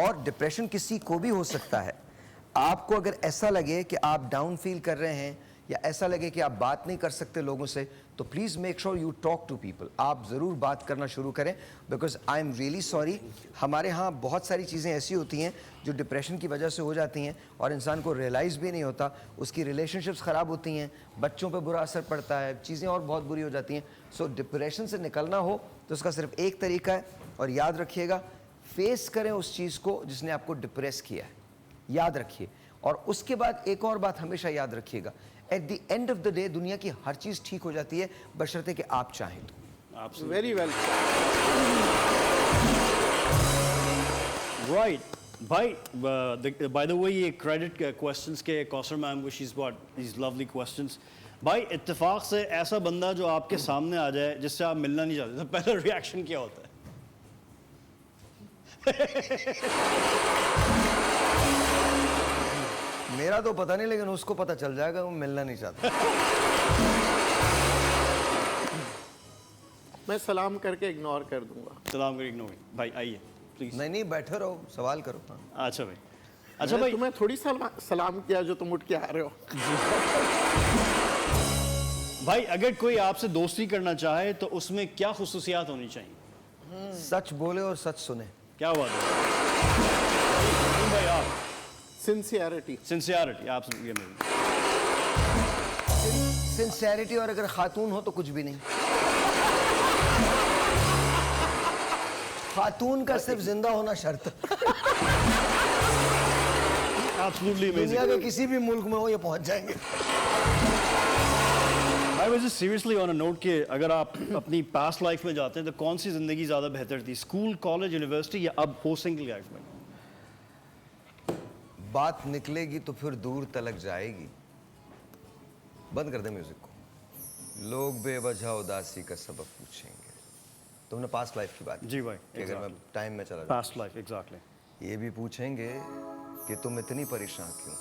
और डिप्रेशन किसी को भी हो सकता है। आपको अगर ऐसा लगे कि आप डाउन फील कर रहे हैं या ऐसा लगे कि आप बात नहीं कर सकते लोगों से, तो please make sure you talk to people. आप ज़रूर बात करना शुरू करें, because I am really sorry, हमारे यहाँ बहुत सारी चीज़ें ऐसी होती हैं जो डिप्रेशन की वजह से हो जाती हैं और इंसान को रियलाइज़ भी नहीं होता। उसकी रिलेशनशिप्स ख़राब होती हैं, बच्चों पर बुरा असर पड़ता है, चीज़ें और बहुत बुरी हो जाती हैं। सो डिप्रेशन से निकलना हो तो उसका सिर्फ एक तरीका है, और याद रखिएगा, फेस करें उस चीज़ को जिसने आपको डिप्रेस किया है, याद रखिए। और उसके बाद एक और बात हमेशा याद रखिएगा, at the end of the day दुनिया की हर चीज़ ठीक हो जाती है बशर्ते कि आप चाहें तो। Absolutely. Very well. Right. भाई by the way ये credit questions के कौसर मैम को she's got these lovely questions। भाई इत्तेफाक से ऐसा बंदा जो आपके सामने आ जाए जिससे आप मिलना नहीं चाहते, तो पहला रिएक्शन क्या होता है? मेरा तो पता नहीं, लेकिन उसको पता चल जाएगा, वो मिलना नहीं चाहता। मैं सलाम करके इग्नोर कर दूंगा। सलाम करें इग्नोर भाई, आइए प्लीज। नहीं नहीं, बैठे रहो, सवाल करो। हाँ। अच्छा भाई, अच्छा मैंने भाई, तुम्हें थोड़ी सलाम किया जो तुम उठ के आ रहे हो। भाई अगर कोई आपसे दोस्ती करना चाहे तो उसमें क्या खुसूसियात होनी चाहिए? सच बोले और सच सुने। क्या बात है भाई? आप सिंसियरिटी। सिंसियरिटी आप ये मेरी सिंसेरिटी, और अगर खातून हो तो कुछ भी नहीं। खातून का सिर्फ जिंदा होना शर्त। एब्सोल्युटली दुनिया अमेजिंग। के किसी भी मुल्क में हो ये पहुंच जाएंगे। भाई वैसे सीरियसली ऑन अ नोट कि अगर आप अपनी पास्ट लाइफ में जाते हैं तो कौन सी जिंदगी ज़्यादा बेहतर थी, स्कूल, कॉलेज, यूनिवर्सिटी, या अब पोस्टिंग की लाइफ में? बात निकलेगी तो फिर दूर तलक जाएगी। बंद कर दे म्यूजिक को। लोग बेवजह उदासी का सबब पूछेंगे। तुमने पास्ट लाइफ की बात की जी भाई, कि अगर मैं exactly. टाइम में चला जाऊं, पास्ट लाइफ एग्जैक्टली। ये भी पूछेंगे कि तुम इतनी परेशान क्यों।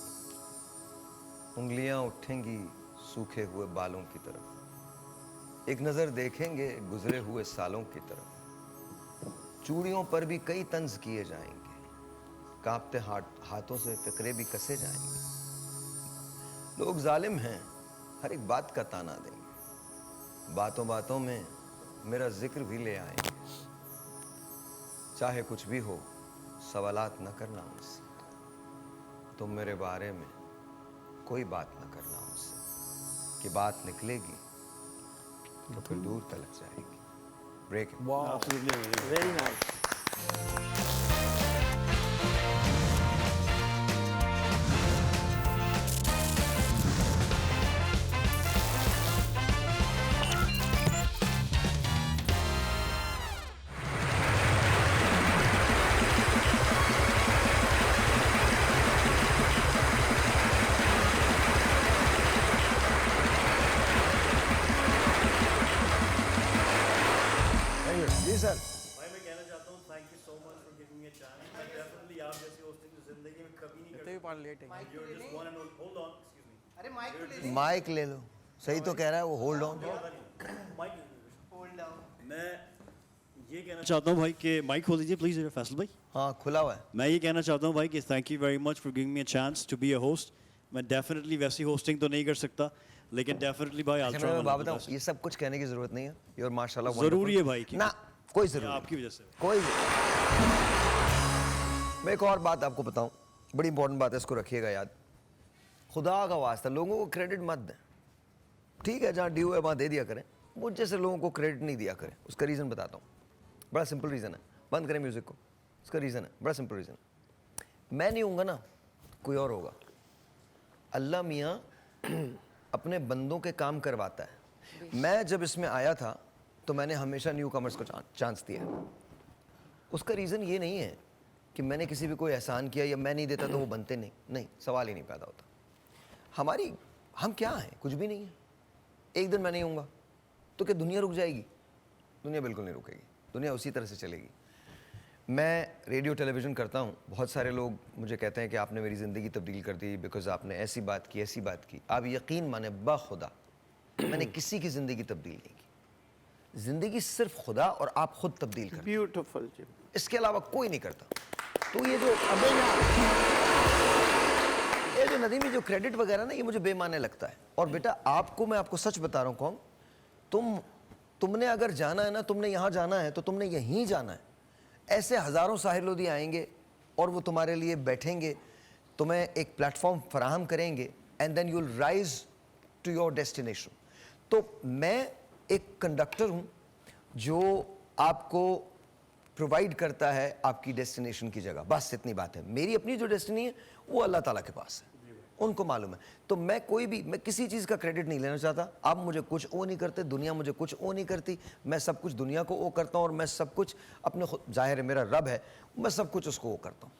उंगलियां उठेंगी सूखे हुए बालों की तरफ, एक नजर देखेंगे गुजरे हुए सालों की तरफ। चूड़ियों पर भी कई तंज किए जाएंगे, कांपते हाथों से फिक्रे भी कसे जाएंगे। लोग जालिम हैं, हर एक बात का ताना देंगे, बातों बातों में मेरा जिक्र भी ले आएंगे। चाहे कुछ भी हो, सवालात न करना मुझसे, तुम मेरे बारे में कोई बात न करना मुझसे, कि बात निकलेगी तो फिर दूर तलक जाएगी। ब्रेक। Very nice. जी सर। भाई मैं कहना चाहता हूँ thank you so much for giving me a chance. मैं डेफिनेटली आप जैसी होस्टिंग जिंदगी में कभी नहीं कर सकता। You're just one and only. Hold on, excuse me. Mic ले लो, सही तो कह रहा है वो, होल्ड ऑन। मैं ये कहना चाहता हूँ भाई कि माइक खोल दीजिए प्लीज फैसल भाई। हाँ खुला हुआ है। मैं ये कहना चाहता हूँ भाई कि thank you very much for giving me a chance to be a host. मैं डेफिनेटली वैसी होस्टिंग तो नहीं कर सकता, लेकिन डेफिनेटली भाई अच्छा, मैं बात बताऊं, ये सब कुछ कहने की जरूरत नहीं है। योर माशाल्लाह जरूरी है भाई की ना, कोई जरूरत आपकी वजह से। कोई। मैं एक और बात आपको बताऊं, बड़ी इंपॉर्टेंट बात है, इसको रखिएगा याद। खुदा का वास्ता लोगों को क्रेडिट मत दें, ठीक है? जहाँ ड्यू है वहाँ दे दिया करें, मुझ जैसे लोगों को क्रेडिट नहीं दिया करें। उसका रीज़न बताता हूँ, बड़ा सिंपल रीज़न है। बंद करें म्यूज़िक को, उसका रीज़न है, बड़ा सिंपल रीज़न। मैं नहीं हूँगा ना, कोई और होगा। अल्लाह मियाँ अपने बंदों के काम करवाता है। मैं जब इसमें आया था तो मैंने हमेशा न्यू कमर्स को चांस दिया। उसका रीज़न ये नहीं है कि मैंने किसी भी कोई एहसान किया या मैं नहीं देता तो वो बनते नहीं, नहीं, सवाल ही नहीं पैदा होता। हम क्या हैं? कुछ भी नहीं है। एक दिन मैं नहीं हूँगा तो क्या दुनिया रुक जाएगी? दुनिया बिल्कुल नहीं रुकेगी, दुनिया उसी तरह से चलेगी। मैं रेडियो टेलीविज़न करता हूँ, बहुत सारे लोग मुझे कहते हैं कि आपने मेरी ज़िंदगी तब्दील कर दी बिकॉज़ आपने ऐसी बात की, ऐसी बात की। आप यकीन माने बाखुदा मैंने किसी की ज़िंदगी तब्दील नहीं की। ज़िंदगी सिर्फ खुदा और आप खुद तब्दील करते, ब्यूटीफुल जी। इसके अलावा कोई नहीं करता। तो ये जो नदीमी जो क्रेडिट वगैरह ना, ये मुझे बेमाने लगता है। और बेटा मैं आपको सच बता रहा हूँ कौन, तुमने अगर जाना है ना, तुमने यहाँ जाना है तो तुमने यहीं जाना है। ऐसे हज़ारों साहिर लोधी आएंगे और वो तुम्हारे लिए बैठेंगे, तुम्हें एक प्लेटफॉर्म फराहम करेंगे and then you will rise to your destination. तो मैं एक कंडक्टर हूँ जो आपको प्रोवाइड करता है आपकी डेस्टिनेशन की जगह, बस इतनी बात है। मेरी अपनी जो डेस्टिनी है वो अल्लाह ताला के पास है, उनको मालूम है। तो मैं किसी चीज़ का क्रेडिट नहीं लेना चाहता। आप मुझे कुछ ओ नहीं करते, दुनिया मुझे कुछ ओ नहीं करती। मैं सब कुछ दुनिया को ओ करता हूँ और मैं सब कुछ अपने खुद, जाहिर है मेरा रब है, मैं सब कुछ उसको ओ करता हूँ।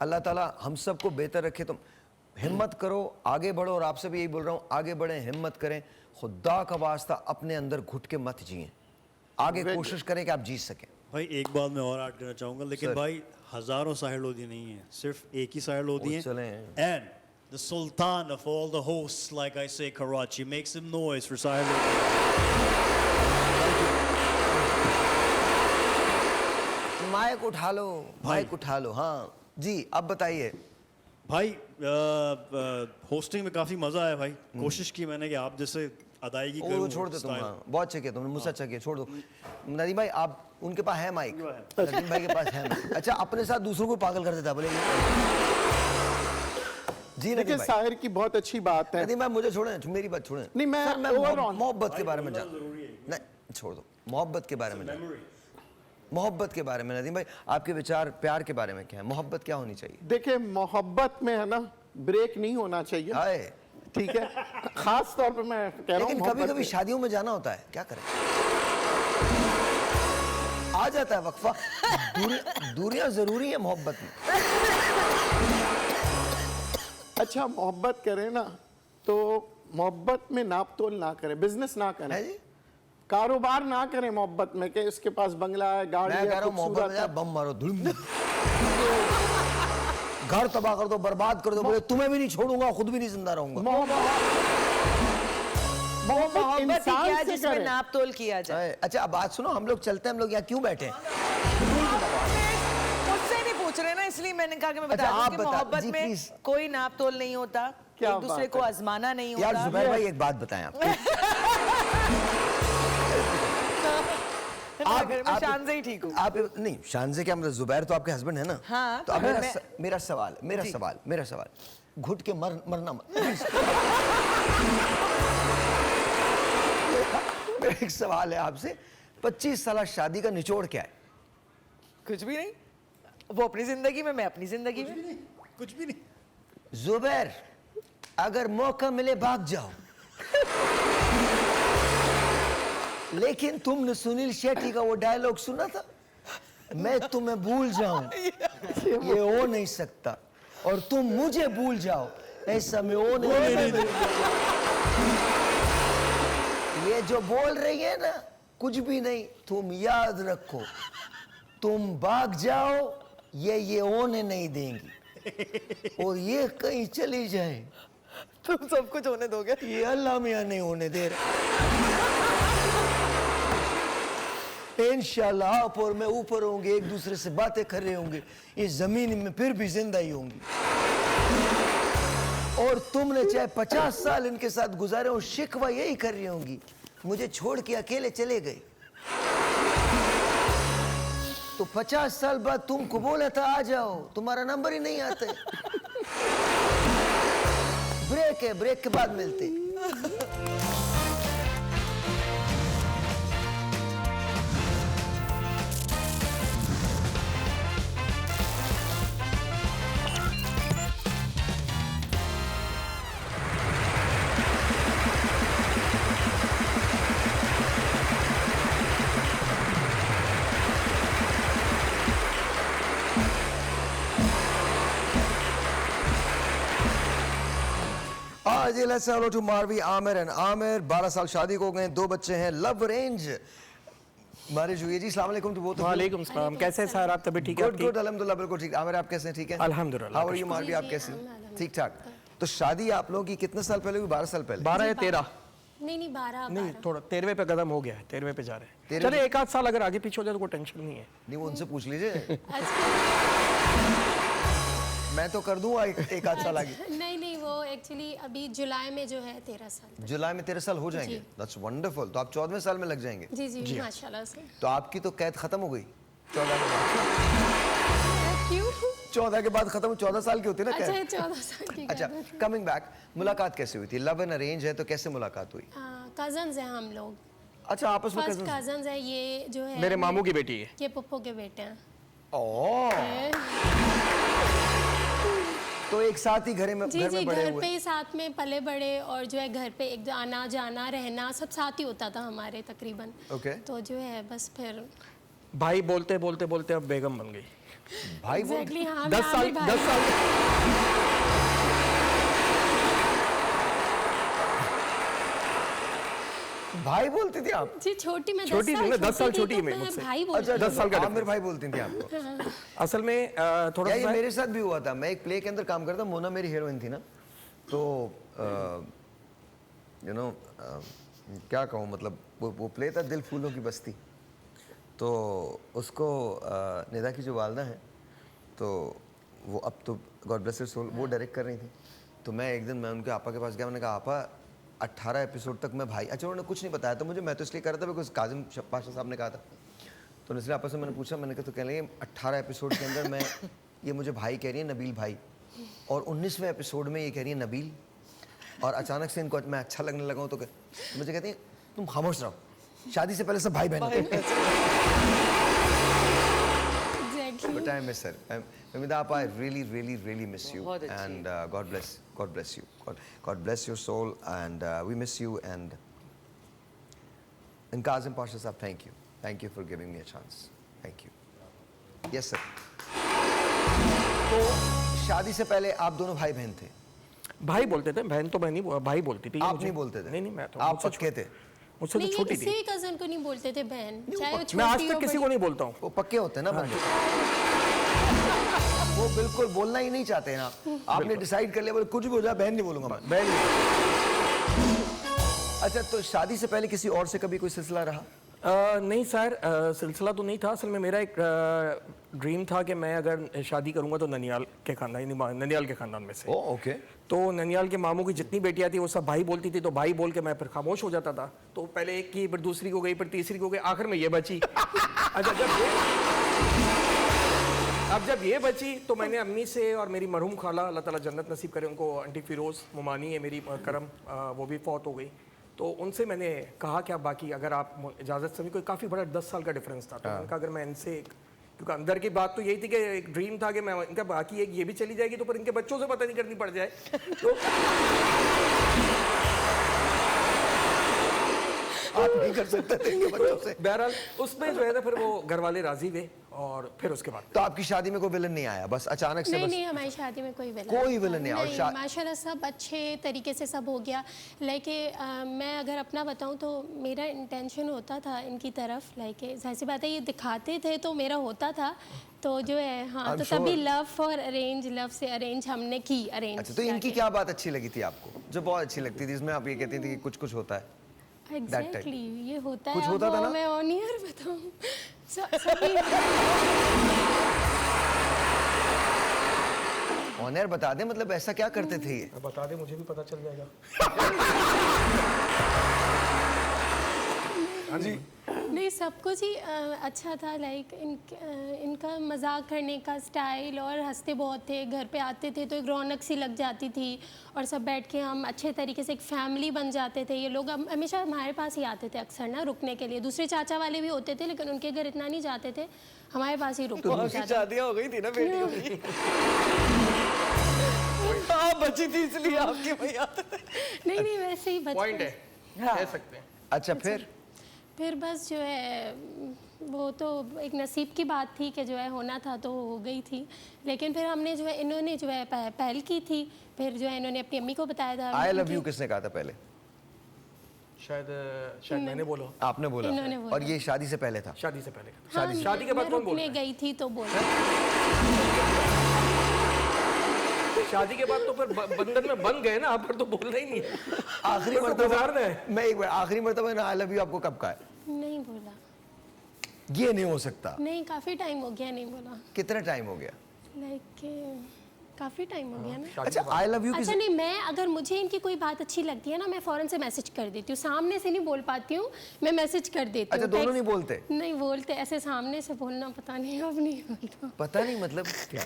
अल्लाह ताला हम सबको बेहतर रखे। तुम हिम्मत करो, आगे बढ़ो। और आपसे भी यही बोल रहा हूँ, आगे बढ़ें, हिम्मत करें। खुदा का वास्ता अपने अंदर घुट के मत जिए, आगे कोशिश करें कि आप जीत सकें। भाई एक बात मैं और ऐड करना चाहूँगा, लेकिन भाई हज़ारों साहिर लोधी नहीं है, सिर्फ एक ही साहिर लोधी है। And the sultan of all the hosts, like I say, Karachi, make some noise for Sahir Lodi. Mic उठा लो, माइक उठा लो। हाँ जी, अब बताइए भाई। होस्टिंग में काफ़ी मज़ा आया भाई। कोशिश की मैंने कि आप जैसे अदायगी करूं। छोड़ दो तुम, हाँ, बहुत अच्छे किया तुमने, मुझसे अच्छा किया, छोड़ दो। नदीम भाई, आप उनके पास है माइक, नदीम भाई के पास है माइक। अच्छा, अपने साथ दूसरों को पागल कर देता, बोले जी। देखिए शायर की बहुत अच्छी बात है। नदीम भाई मुझे छोड़ें, मेरी बात छोड़ें। नहीं, मैं मोहब्बत के बारे में नहीं, छोड़ दो। मोहब्बत के बारे में मोहब्बत के बारे में नदीम भाई, आपके विचार प्यार के बारे में क्या है? मोहब्बत क्या होनी चाहिए? देखिए, मोहब्बत में है ना, ब्रेक नहीं होना चाहिए, हाय, ठीक है? खास तौर पे मैं कह रहा हूँ, लेकिन कभी कभी शादियों में जाना होता है, क्या करें? आ जाता है वक्फा। दूरियां जरूरी है मोहब्बत में। अच्छा, मोहब्बत करें ना तो मोहब्बत में नाप तोल ना करें, बिजनेस ना करें, है जी? कारोबार ना करें मोहब्बत में कि उसके पास बंगला है, गाड़ी मैं कह है, रहा हूँ मोहब्बत खूबसूरत में है। बम मारो, धुलम, घर तबाह कर दो, बर्बाद कर दो, बोले तुम्हें भी नहीं छोड़ूंगा, खुद भी नहीं जिंदा रहूंगा। मोहब्बत मोहब्बत ही इंसान क्या से जिसमें करें। नाप तोल किया जाए। अच्छा, अब बात सुनो, हम लोग चलते हैं, हम लोग यहाँ क्यों बैठे हैं? मुझसे नहीं पूछ रहे ना, इसलिए मैंने कहा कि मैं बता अच्छा, दूं आप कि बता- मोहब्बत जी, में please। कोई नाप तोल नहीं होता। क्या एक दूसरे बात को है। आजमाना नहीं यार होता। जुबैर भाई एक बात बताएं आप मैं शान से ही ठीक हूँ। आप नहीं, शान से क्या मतलब, जुबैर तो आपके हस्बैंड है ना? हाँ, तो अब मैं- मेरा सवाल घुट के मरना मत। मेरा एक सवाल है आपसे, 25 साल शादी का निचोड़ क्या है? कुछ भी नहीं, वो अपनी जिंदगी में, मैं अपनी जिंदगी में। कुछ भी नहीं। जुबैर, अगर मौका मिले भाग जाओ, लेकिन तुमने सुनील शेट्टी का वो डायलॉग सुना था, मैं तुम्हें भूल जाऊं, ये हो नहीं सकता, और तुम मुझे भूल जाओ, ऐसा मैं हो नहीं सकता। ये जो बोल रही है ना, कुछ भी नहीं, तुम याद रखो, तुम भाग जाओ, ये होने नहीं देंगी, और ये कहीं चली जाए, तुम सब कुछ होने दोगे। ये अल्लाह मियां नहीं होने दे रहा। इंशाल्लाह आप और मैं ऊपर होंगे, एक दूसरे से बातें कर रहे होंगे, इस जमीन में फिर भी जिंदा ही होंगी, और तुमने चाहे 50 साल इनके साथ गुजारे हो, शिकवा यही कर रही होंगी, मुझे छोड़ के अकेले चले गए। तो 50 साल बाद तुमको बोला था आ जाओ, तुम्हारा नंबर ही नहीं आता है। ब्रेक है, ब्रेक के बाद मिलते हैं। आज let's say hello to Marvi Aamir and Aamir, 12 साल शादी को गए, 2 बच्चे हैं, लव रेंज मैरिज हुई है जी। अस्सलाम वालेकुम टू बोथ। वालेकुम सलाम, कैसे हैं सर आप? तबीयत ठीक है गुड आपकी? गुड अल्हम्दुलिल्लाह, बिल्कुल ठीक। आमिर आप कैसे हैं? ठीक है अल्हम्दुलिल्लाह। हाउ आर यू मारवी, आप कैसे हैं? ठीक ठाक। तो शादी आप लोगों की कितने साल पहले हुई? 12 साल पहले? 12 या 13? नहीं 12 नहीं, थोड़ा 13वें पे कदम हो गया है, 13वें पे जा रहे हैं। 13वें चलिए एक आध साल अगर आगे पीछे हो जाए तो कोई टेंशन नहीं है। नहीं, वो उनसे पूछ लीजिए, मैं तो कर दूंगा एक आध साल आगे। नहीं नहीं, वो एक्चुअली अभी जुलाई में जो है 13 साल। जुलाई में 13 साल हो जाएंगे, जी। That's wonderful. तो आप 14वें साल में लग जाएंगे। जी जी माशाल्लाह से। तो आपकी तो कैद खत्म हो गई 14 के बाद। क्यों? 14 के बाद खत्म, 14 साल की होती है ना अच्छा कैद। 14 साल की। अच्छा, कमिंग बैक, मुलाकात कैसे हुई थी? लव एंड अरेंज है तो कैसे मुलाकात हुई? कजन्स हैं हम लोग, अच्छा, आपस में फर्स्ट cousins? कजन्स है। ये जो है मेरे मामू की बेटी है। ये पप्पू के बेटे हैं। ओह, तो एक साथ ही घर में जी घर जी, में बड़े घर पे हुए। ही साथ में पले बड़े, और जो है घर पे एक आना जाना रहना सब साथ ही होता था हमारे तकरीबन। ओके। तो जो है बस फिर भाई बोलते बोलते बोलते अब बेगम बन गई। भाई बोल, एग्जैक्टली हाँ। 10 मैं साल आमिर भाई- 10 साल भाई बोलती थी आप? जी छोटी, मैं छोटी थी ना, 10 साल छोटी है मैं मुझसे। भाई अच्छा, बोलती 10 साल का आमिर भाई बोलती थी आपको? असल में थोड़ा यार ये सा मेरे साथ भी हुआ था। मैं एक प्ले के अंदर काम करता, मोना मेरी हीरोइन थी ना, तो यू नो क्या कहूँ, मतलब वो प्ले था दिल फूलों की बस्ती। तो उसको निदा की जो वालदा है, तो वो अब तो गॉड ब्लेस हियर सोल, वो डायरेक्ट कर रही थी। तो मैं एक दिन मैं उनके आपा के पास गया, मैंने कहा आपा 18 एपिसोड तक मैं भाई, अच्छा उन्होंने कुछ नहीं बताया था मुझे, मैं तो इसलिए कर रहा था बिकॉज काजिम पाशा साहब ने कहा था। तो इसलिए आपस में मैंने पूछा, मैंने कहा तो कह लगे 18 एपिसोड के अंदर मैं ये मुझे भाई कह रही है, नबील भाई, और 19वें एपिसोड में ये कह रही है नबील, और अचानक से इनको मैं अच्छा लगने लगा हूँ। तो मुझे कहती है तुम खामोश रहो, शादी से पहले सब भाई बहन होते हैं। Exactly. But I miss her. Memida Appa, I really, really, really miss you. बहुत अच्छी And God bless you. God bless your soul. And we miss you. And Kazim Pasha Sahab, thank you. Thank you for giving me a chance. Thank you. Yes, sir. तो शादी से पहले आप दोनों भाई बहन थे? भाई बोलते थे, बहन तो बहन ही भाई बोलती थी। ये आप मुझे- नहीं बोलते थे? नहीं नहीं, मैं तो आप मुझसे पक्के थे? मुझसे नहीं तो ये छोटी किसी थी। भी कजन को नहीं बोलते थे बहन, चाहे वो मैं आज छोटी तक हो किसी को नहीं बोलता हूँ। वो पक्के होते हैं ना बंदे, वो बिल्कुल बोलना ही नहीं चाहते ना। आपने डिसाइड कर लिया बोले कुछ भी हो जाए बहन नहीं बोलूंगा मैं। बहन अच्छा, तो शादी से पहले किसी और से कभी कोई सिलसिला रहा? नहीं सर, सिलसिला तो नहीं था। असल में मेरा एक ड्रीम था कि मैं अगर शादी करूंगा तो ननियाल के खानदान में से। ओके। तो ननियाल के मामू की जितनी बेटियां थी वो सब भाई बोलती थी, तो भाई बोल के मैं फिर खामोश हो जाता था। तो पहले एक की, फिर दूसरी को गई, फिर तीसरी को गई, आखिर में ये बची। अच्छा, जब ये बची तो मैंने अम्मी से और मेरी मरहूम खाला, अल्लाह ताला जन्नत नसीब करे उनको, आंटी फिरोज़ मुमानी है मेरी करम, वो भी फौत हो गई। तो उनसे मैंने कहा कि आप बाकी अगर आप इजाज़त से, कोई काफ़ी बड़ा 10 साल का डिफरेंस था, तो मैंने कहा अगर मैं इनसे, क्योंकि अंदर की बात तो यही थी कि एक ड्रीम था कि मैं इनका बाकी एक ये भी चली जाएगी तो पर इनके बच्चों से पता नहीं करनी पड़ जाए। तो आप नहीं कर सकते थे इनके बच्चों से। बहरहाल उसमें जो है ना फिर वो घर वाले राजी हुए और फिर उसके बाद तो आपकी शादी में कोई विलन नहीं आया, बस अचानक से? नहीं बस नहीं, हमारी शादी में कोई कोई विलन नहीं, और माशाल्लाह सब अच्छे तरीके से सब हो गया। लेकिन मैं अगर अपना बताऊं तो मेरा इंटेंशन होता था इनकी तरफ, जाहिर सी बात है ये दिखाते थे तो मेरा होता था, तो जो है हाँ, तो तभी लव से अरेंज हमने की, अरेंज। अच्छा, तो इनकी क्या बात अच्छी लगी थी आपको, जो बहुत अच्छी लगती थी, इसमें आप ये कहती थी कि कुछ कुछ होता है? एग्जैक्टली ये होता कुछ है। होता था ना? मैं ऑन ईयर बताऊं सभी ऑनर बता दे, मतलब ऐसा क्या करते थे ये? बता दे, मुझे भी पता चल जाएगा। हाँ जी। नहीं, सब कुछ ही अच्छा था। इनका मजाक करने का स्टाइल, और हंसते बहुत थे, घर पे आते थे तो एक रौनक सी लग जाती थी, और सब बैठ के हम अच्छे तरीके से एक फैमिली बन जाते थे। ये लोग हमेशा हमारे पास ही आते थे अक्सर ना रुकने के लिए। दूसरे चाचा वाले भी होते थे लेकिन उनके घर इतना नहीं जाते थे, हमारे पास ही रुकते थे। शादियां हो गई थी ना बेटियों की। हाँ, बची थी इसलिए आपके भैया। नहीं वैसे ही पॉइंट है, कह सकते हैं। अच्छा, फिर बस जो है वो तो एक नसीब की बात थी कि जो है होना था तो हो गई थी। लेकिन फिर हमने जो है, इन्होंने जो है पहल की थी, फिर जो है इन्होंने अपनी अम्मी को बताया था। आई लव यू किसने कहा था पहले? शायद मैंने बोला। आपने बोला? इन्होंने बोला। और ये शादी से पहले था? शादी से पहले। हाँ, शादी के बाद मैं कौन बोल रुकने रहा है? गई थी तो बोला। शादी के बाद तो फिर बंधन में बन गए ना आप, फिर तो बोलना ही नहीं है। आखिरी मर्तबा गुजारना है। मैं एक बार आखिरी मर्तबा ना आई लव यू आपको कब कहा है? नहीं बोला। ये नहीं हो सकता। नहीं, काफी टाइम हो गया नहीं बोला। कितना टाइम हो गया? काफी टाइम हो गया ना। अच्छा, आई लव यू अच्छा नहीं, मैं अगर मुझे इनकी कोई बात अच्छी लगती है ना, मैं फौरन से मैसेज कर देती हूँ। सामने से नहीं बोल पाती हूँ, मैं मैसेज कर देती हूँ। अच्छा, दोनों नहीं बोलते? नहीं बोलते, ऐसे सामने से बोलना पता नहीं, अब नहीं बोलता। पता नहीं मतलब क्या?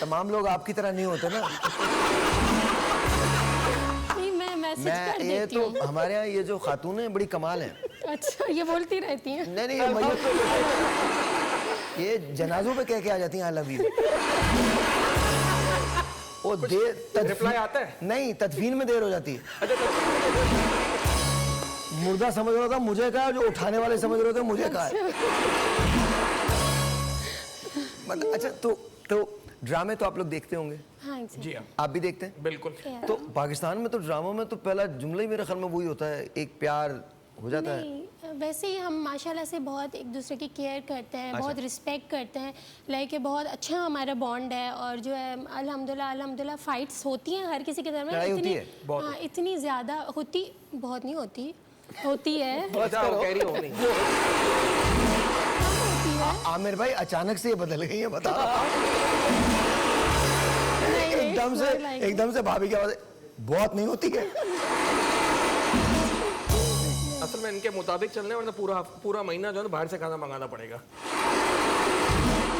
तमाम लोग आपकी तरह नहीं होते ना। नहीं, मैं मैसेज कर ये देती तो हूँ। हमारे यहाँ ये जो खातून है बड़ी कमाल है। अच्छा, ये बोलती रहती हैं? नहीं, ये मैयत ये जनाजों पे कह के आ जाती हैं आई लव यू। वो देर रिप्लाई आता है? नहीं, तदफीन में देर हो जाती है। मुर्दा समझ रहा था मुझे कहा, जो उठाने वाले समझ रहे थे मुझे कहा है। मतलब अच्छा, तो ड्रामे तो आप लोग देखते होंगे? हाँ जी हाँ, आप भी देखते हैं? बिल्कुल। तो पाकिस्तान में तो ड्रामों में तो पहला जुमला ही मेरे ख्याल में वही होता है, एक प्यार हो जाता है। नहीं, वैसे ही हम माशाल्लाह से बहुत एक दूसरे की केयर करते हैं, बहुत रिस्पेक्ट करते हैं, बहुत अच्छा हमारा बॉन्ड है। और जो है अल्हम्दुलिल्लाह फाइट्स होती हैं हर किसी के घर में। लड़ाई होती है? हाँ, इतनी ज़्यादा होती, बहुत नहीं होती, होती है। आमिर भाई अचानक से ये बदल गई है, बता रहा एकदम से भाभी की आवाज बहुत नहीं होती है। असल में इनके मुताबिक चलने, वरना पूरा महीना जो है बाहर से खाना मंगाना पड़ेगा।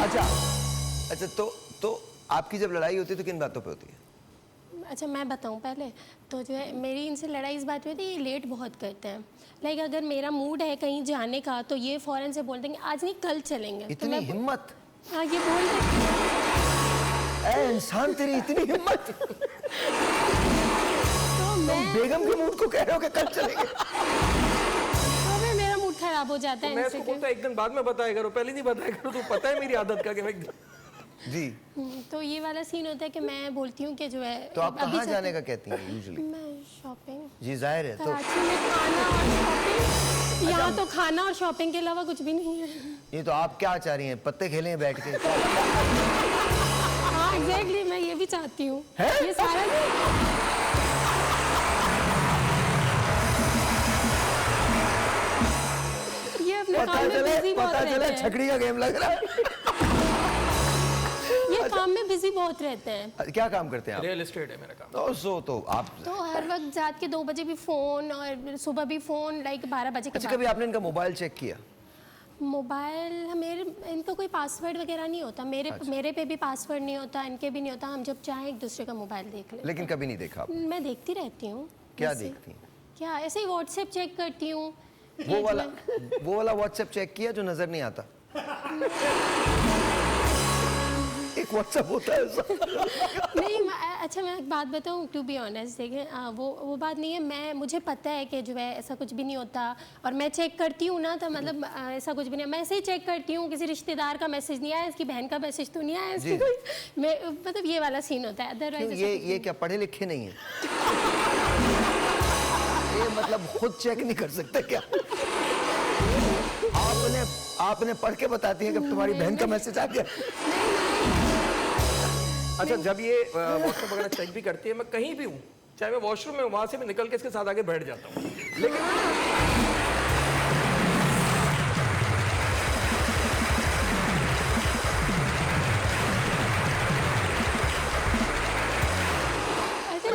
अच्छा, तो आपकी जब लड़ाई होती है तो किन बातों पे होती है? अच्छा, मैं बताऊं पहले तो जो है मेरी इनसे लड़ाई इस बात पे होती है, ये लेट बहुत करते हैं। अगर मेरा मूड है कहीं जाने का तो ये फौरन से बोल देंगे आज नहीं कल चलेंगे। इतनी हिम्मत? हाँ, ये बोल देंगे। ऐ इंसान, तेरी इतनी हिम्मत। तो मैं बेगम के मूड को कह रहे हो कि कल चलेंगे? तो फिर मेरा मूड खराब हो जाता है मैं इनसे इसको बोलता एक दिन बाद में बताया करो, पहले नहीं बताया करो, तो पता है मेरी आदत का कि मैं जी। तो ये वाला सीन होता है कि मैं बोलती हूँ कि जो है तो आप कहाँ जाने का कहती हैं यूजुअली? मैं शॉपिंग। जी जाहिर है। तो कराची में खाना और शॉपिंग, यहाँ तो खाना और शॉपिंग के अलावा कुछ भी नहीं है। ये तो आप क्या चाह रही हैं, पत्ते खेलें बैठ के? हाँ एग्जैक्टली, मैं ये भी चाहती हूँ। ये सारा काम में busy बहुत पता चले रहते हैं। छकड़ी का गेम लग रहा है। ये काम में बिजी बहुत रहते हैं। क्या काम करते हैं आप? रियल एस्टेट है मेरा काम। तो आप तो हर वक्त रात के 2 बजे भी फोन और सुबह भी फोन, लाइक 12 बजे के अच्छा, बाद। कभी आपने इनका मोबाइल चेक किया? मोबाइल मेरे, इनका कोई पासवर्ड वगैरह नहीं होता, मेरे पे भी पासवर्ड नहीं होता, इनके भी नहीं होता। हम जब चाहें एक दूसरे का मोबाइल देख लेते लेकिन कभी नहीं देखा आप? हैं। मैं देखती रहती हूँ। क्या ऐसे- देखती हैं? क्या ऐसे ही व्हाट्सएप चेक करती हूँ। वो वाला व्हाट्सएप चेक किया जो नजर नहीं आता? एक व्हाट्सएप होता है ऐसा। नहीं अच्छा, मैं एक बात बताऊँ, टू बी ऑनेस्ट, देखें वो बात नहीं है। मुझे पता है कि जो है ऐसा कुछ भी नहीं होता, और मैं चेक करती हूँ ना, तो मतलब ऐसा कुछ भी नहीं। मैं ऐसे ही चेक करती हूँ, किसी रिश्तेदार का मैसेज नहीं आया, इसकी बहन का मैसेज तो नहीं आया, इसकी जी। कोई मैं मतलब ये वाला सीन होता है। क्यों, अदरवाइज ये क्या पढ़े लिखे नहीं है? ये मतलब खुद चेक नहीं कर सकते क्या? आपने पढ़ के बताती है कि तुम्हारी बहन का मैसेज आ गया। अच्छा, जब ये व्हाट्सएप वगैरह चेक भी करती है, मैं कहीं भी हूँ, चाहे मैं वॉशरूम में हूँ, वहाँ से मैं निकल के इसके साथ आगे बैठ जाता हूँ। लेकिन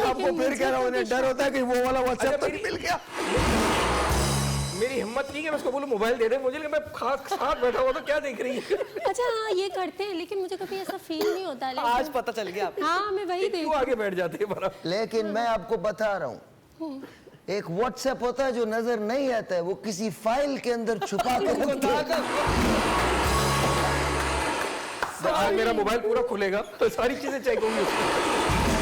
आपको फिर कह रहा हूँ, उन्हें डर होता है कि वो वाला व्हाट्सएप तो नहीं मिल गया। मेरी हिम्मत नहीं कि मैं उसको बोलूँ मोबाइल दे दे मुझे, लेकिन मैं साथ बैठा हुआ तो क्या देख रही है। अच्छा हाँ, ये करते हैं, लेकिन मुझे कभी ऐसा फील नहीं होता। आज पता चल गया आपको। हाँ, मैं वही देख क्यों आगे बैठ जाते हैं बड़ा। लेकिन मैं आपको बता रहा हूँ, एक व्हाट्सएप होता है जो नजर नहीं आता है, वो किसी फाइल के अंदर छुपा के रखते आज मेरा मोबाइल पूरा खुलेगा तो सारी चीजें चेक होंगी उसकी।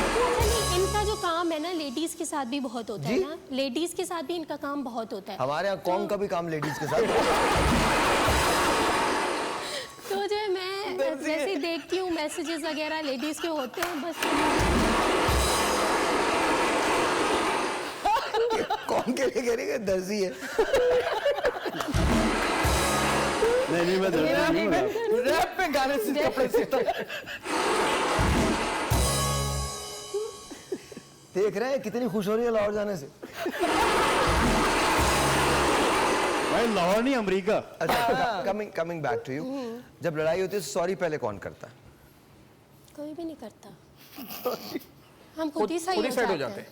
अच्छा, नहीं, इनका जो काम है ना, लेडीज के साथ भी बहुत होता है जी? ना, लेडीज के साथ भी इनका काम बहुत होता है। हमारे यहाँ कौन का भी काम लेडीज के साथ। तो जो है, मैं जैसे देखती हूँ मैसेजेस वगैरह लेडीज के होते हैं, बस कौन के लिए कह रही है? दर्जी है। नहीं मैं दर्द नहीं हूँ। रैप पे गाने से कपड़े सीता है। देख रहे हैं कितनी खुश हो रही है लाहौर जाने से। भाई लाहौर नहीं, अमेरिका। अच्छा, कमिंग बैक टू यू, जब लड़ाई होती है सॉरी पहले कौन करता है? कोई भी नहीं करता। हम खुद ही खुद ही सही साइड हो हो जाते हैं।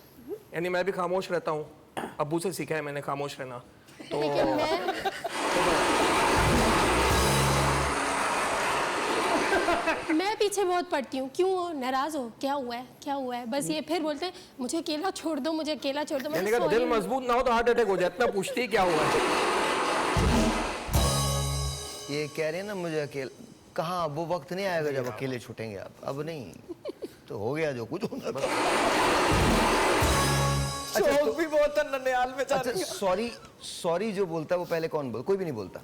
यानी मैं भी खामोश रहता हूँ, अब्बू से सीखा है मैंने खामोश रहना। तो लेकिन मैं पीछे बहुत पड़ती हूँ, क्यों हो, नाराज हो, क्या हुआ है, क्या हुआ है, बस ये फिर बोलते हैं मुझे अकेला छोड़ दो, मुझे अकेला छोड़ दो। मैंने कहा दिल मजबूत ना हो तो हार्ट अटैक हो जाए, इतना पूछती है क्या हुआ है। ये कह रहे हैं ना मुझे अकेले, कहाँ वो वक्त नहीं आएगा जब अकेले छूटेंगे आप? अब नहीं, तो हो गया जो कुछ होना था। शौक भी बहुत है ननिहाल में जाने अच्छा, का। सॉरी जो बोलता है वो पहले कौन बोलता? कोई भी नहीं बोलता।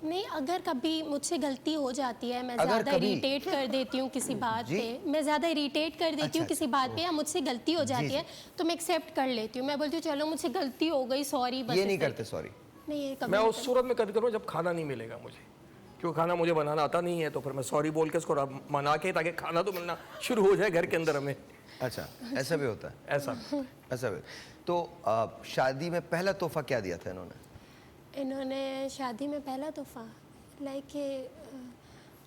नहीं, अगर कभी मुझसे गलती हो जाती है, मैं अगर ज़्यादा कभी- इरिटेट कर देती हूँ किसी बात जी? पे, मैं ज़्यादा इरिटेट कर देती हूँ अच्छा, किसी बात पे, या मुझसे गलती हो जाती जी। है, तो मैं एक्सेप्ट कर लेती हूँ। मैं बोलती हूँ चलो मुझसे गलती हो गई, सॉरी, बस ये नहीं ऐसे। करते सॉरी। नहीं, ये कभी मैं नहीं उस सूरत में कभी करूँ जब खाना नहीं मिलेगा मुझे, क्योंकि खाना मुझे बनाना आता नहीं है, तो फिर मैं सॉरी बोल के उसको मना के, ताकि खाना तो मिलना शुरू हो जाए घर के अंदर हमें। अच्छा, ऐसा भी होता है। ऐसा ऐसा भी। तो शादी में पहला तोहफा क्या दिया था इन्होंने? इन्होंने शादी में पहला तोहफा लाइक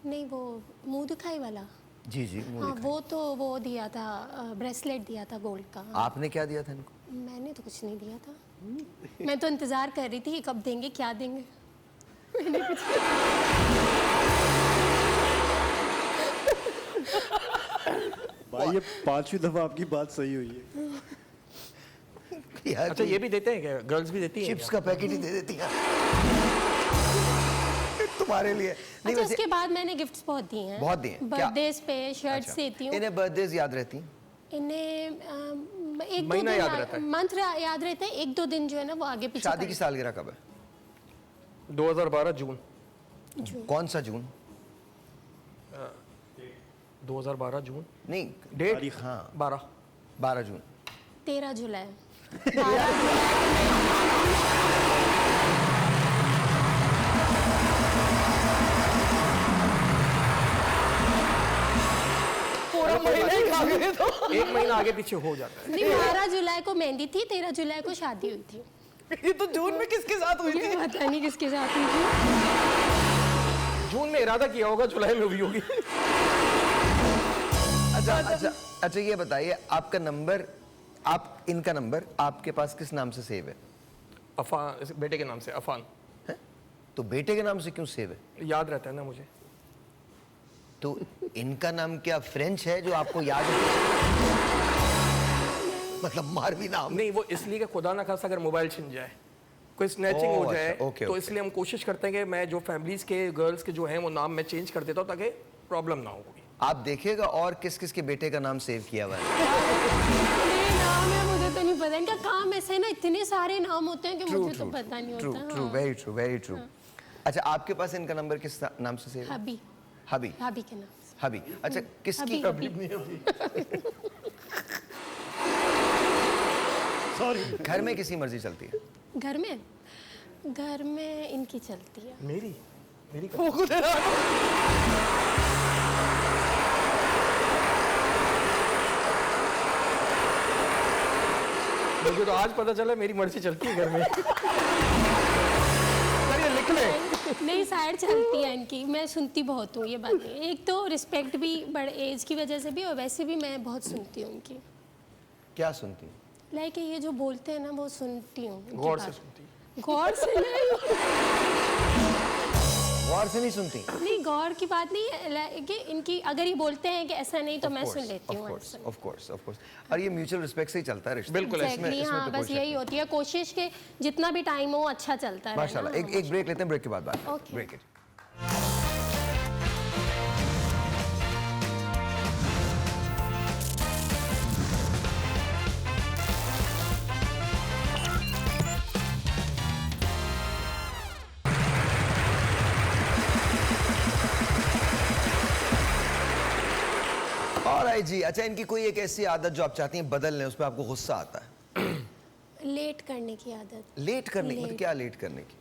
नहीं, वो मुंह दिखाई वाला, जी जी, मुंह हाँ दिखाई। वो तो वो दिया था, ब्रेसलेट दिया था गोल्ड का। आपने क्या दिया था इनको? मैंने तो कुछ नहीं दिया था, मैं तो इंतजार कर रही थी कि कब देंगे, क्या देंगे। भाई ये 5वीं दफा आपकी बात सही हुई है। यार अच्छा, ये भी देते हैं क्या? गर्ल्स भी देती हैं चिप्स क्या? का पैकेट ही दे देती हैं तुम्हारे लिए। नहीं अच्छा, वैसे उसके बाद मैंने गिफ्ट्स बहुत दिए हैं, बहुत दिए हैं। क्या? बर्थडेज पे शर्ट्स अच्छा। देती हूँ इन्हें बर्थडेज याद रहती हैं? इन्हें। एक दो महीना दिन याद रहता है। मंथ याद रहता है, 1-2 दिन जो है ना वो आगे पीछे शादी की सालगिरह कब है? 2012 जून। कौन सा जून? 2012 जून नहीं, डेट, हाँ 12 जून। 13 जुलाई। पूरा महीना ही खा गए तो। एक महीना आगे पीछे हो जाता है। नहीं, 12 जुलाई को मेहंदी थी, 13 जुलाई को शादी हुई थी। ये तो जून में किसके साथ हुई ये थी? पता नहीं किसके साथ हुई थी। जून में इरादा किया होगा, जुलाई में हुई होगी। अच्छा ये बताइए, आपका नंबर, आप इनका नंबर आपके पास किस नाम से सेव है? अफान, बेटे के नाम से अफान। हैं? तो बेटे के नाम से क्यों सेव है? याद रहता है ना मुझे। तो इनका नाम क्या फ्रेंच है जो आपको याद है? मतलब मारवी नाम? नहीं, वो इसलिए कि खुदा ना खासा अगर मोबाइल छिन जाए, कोई स्नैचिंग हो जाए, अच्छा, ओके, तो ओके। इसलिए हम कोशिश करते हैं कि मैं जो फैमिलीज के गर्ल्स के जो हैं वो नाम मैं चेंज कर देता हूँ ताकि प्रॉब्लम ना हो कोई। आप देखिएगा और किस किस के बेटे का नाम सेव किया हुआ है। ये नाम है, मुझे तो नहीं पता। इनका काम ऐसा है ना, इतने सारे नाम होते हैं कि मुझे तो पता नहीं ट्रू होता। True, very true, very true. अच्छा, आपके पास इनका नंबर किस नाम से सेव है? हबी, हबी। भाभी के नाम से। हबी, अच्छा किसकी? हबी, हबी। सॉरी। घर में किसी मर्जी चलती है? घर में इनकी चलती है। मेरी मुझे तो आज पता चला मेरी मर्जी चलती है घर में। चलिए लिख ले। नहीं, साइड चलती है इनकी। मैं सुनती बहुत हूँ ये बातें। एक तो रिस्पेक्ट भी बड़े एज की वजह से भी, और वैसे भी मैं बहुत सुनती हूँ उनकी। क्या सुनती है? लाइक ये जो बोलते हैं ना, वो सुनती हूँ उनकी गौर से बात। सुनती। गौर से नहीं, गौर से नहीं सुनती? नहीं गौर की बात नहीं है, like कि इनकी अगर ये बोलते हैं कि ऐसा नहीं तो मैं सुन लेती हूँ। Of course, of course. और ये म्यूचुअल रिस्पेक्ट से ही चलता है रिश्ता। बिल्कुल, Exactly, इसमें हाँ, तो बस कोई यही शक होती है कोशिश के जितना भी टाइम हो अच्छा चलता है। माशाल्लाह। एक ब्रेक लेते हैं, ब्रेक के बाद बात। Okay. Break it. ऑलराइट जी। अच्छा, इनकी कोई एक ऐसी आदत जो आप चाहती हैं बदल लें, उस पर आपको गुस्सा आता है? लेट करने की आदत। लेट करने की? मतलब लेट। क्या लेट करने की?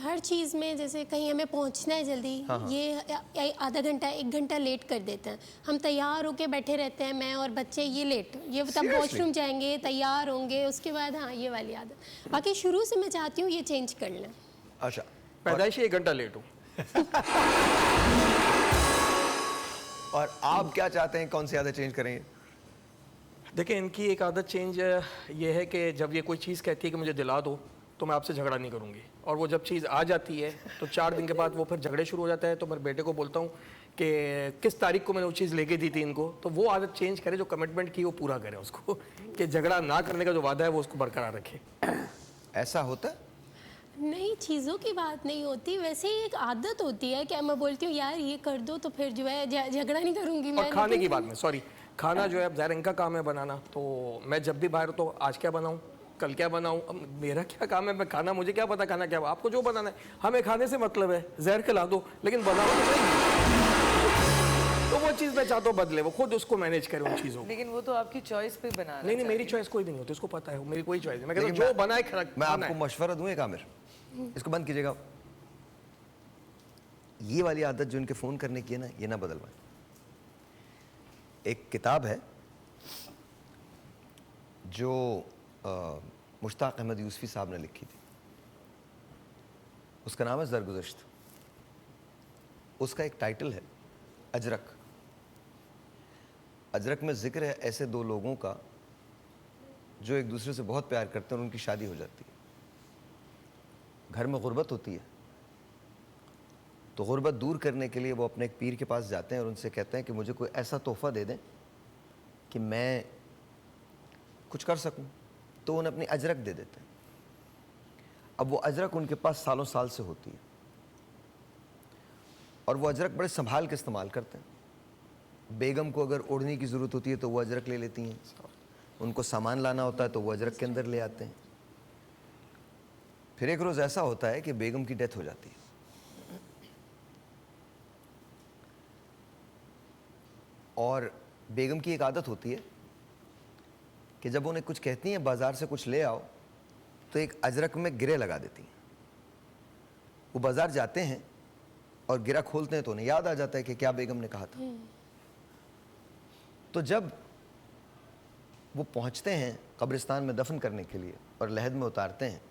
हर चीज़ में, जैसे कहीं हमें पहुंचना है जल्दी, ये आधा घंटा 1 घंटा लेट कर देते हैं। हम तैयार होके बैठे रहते हैं, मैं और बच्चे, ये लेट, ये तब Seriously? वॉशरूम जाएंगे, तैयार होंगे, उसके बाद हाँ ये वाली आदत। बाकी शुरू से मैं चाहती हूँ ये चेंज कर लें। अच्छा, पैदाइशी 1 घंटा लेट हूँ। और आप क्या चाहते हैं, कौन सी आदत चेंज करेंगे? देखिए, इनकी एक आदत चेंज ये है कि जब ये कोई चीज़ कहती है कि मुझे दिला दो, तो मैं आपसे झगड़ा नहीं करूँगी। और वो जब चीज़ आ जाती है तो 4 दिन के बाद वो फिर झगड़े शुरू हो जाता है। तो मेरे बेटे को बोलता हूँ कि किस तारीख को मैंने वो चीज़ लेके दी थी इनको, तो वो आदत चेंज करे, जो कमिटमेंट की वो पूरा करे उसको, कि झगड़ा ना करने का जो वादा है वो उसको बरकरार रखे। ऐसा होता है? नई चीज़ों की बात नहीं होती, वैसे ही एक आदत होती है कि मैं बोलती हूँ यार ये कर दो, तो फिर जो है झगड़ा नहीं करूँगी मैं। और खाने लेकिन- की बात में, सॉरी, खाना जो है अब ज़ाहिर इनका काम है बनाना, तो मैं जब भी बाहर तो आज क्या बनाऊँ, कल क्या बनाऊँ, अब मेरा क्या काम है, मैं खाना, मुझे क्या पता खाना क्या, आपको जो बनाना है, हमें खाने से मतलब है, जहर खिला दो लेकिन बनाओ तो सही। तो वो चीज़ मैं चाहता हूँ बदले, वो खुद उसको मैनेज करे उन चीज़ों को। लेकिन वो तो आपकी चॉइस पे बना नहीं नहीं, मेरी चॉइस कोई भी नहीं होती, उसको पता है, मेरी कोई चॉइस नहीं। मैं कहता हूँ लेकिन जो बनाए मैं खाना आपको है। मशवरा दूं एक, आमिर, इसको बंद कीजिएगा। ये वाली आदत जो इनके फोन करने की है ना, ये ना बदलवाएं। एक किताब है जो मुश्ताक अहमद यूसुफी साहब ने लिखी थी, उसका नाम है ज़रगुज़श्त। उसका एक टाइटल है अजरक। अजरक में जिक्र है ऐसे 2 लोगों का जो एक दूसरे से बहुत प्यार करते हैं और उनकी शादी हो जाती है। घर में गुर्बत होती है, तो गुर्बत दूर करने के लिए वो अपने एक पीर के पास जाते हैं और उनसे कहते हैं कि मुझे कोई ऐसा तोहफ़ा दे दें कि मैं कुछ कर सकूं। तो उन्हें अपनी अजरक दे देते हैं। अब वो अजरक उनके पास सालों साल से होती है और वो अजरक बड़े संभाल के इस्तेमाल करते हैं। बेगम को अगर ओढ़ने की ज़रूरत होती है तो वो अजरक ले लेती हैं, उनको सामान लाना होता है तो वो अजरक के अंदर ले आते हैं। फिर एक रोज़ ऐसा होता है कि बेगम की डेथ हो जाती है। और बेगम की एक आदत होती है कि जब उन्हें कुछ कहती हैं बाज़ार से कुछ ले आओ, तो एक अजरक में गिरे लगा देती हैं। वो बाज़ार जाते हैं और गिरा खोलते हैं तो उन्हें याद आ जाता है कि क्या बेगम ने कहा था। तो जब वो पहुंचते हैं कब्रिस्तान में दफन करने के लिए और लहद में उतारते हैं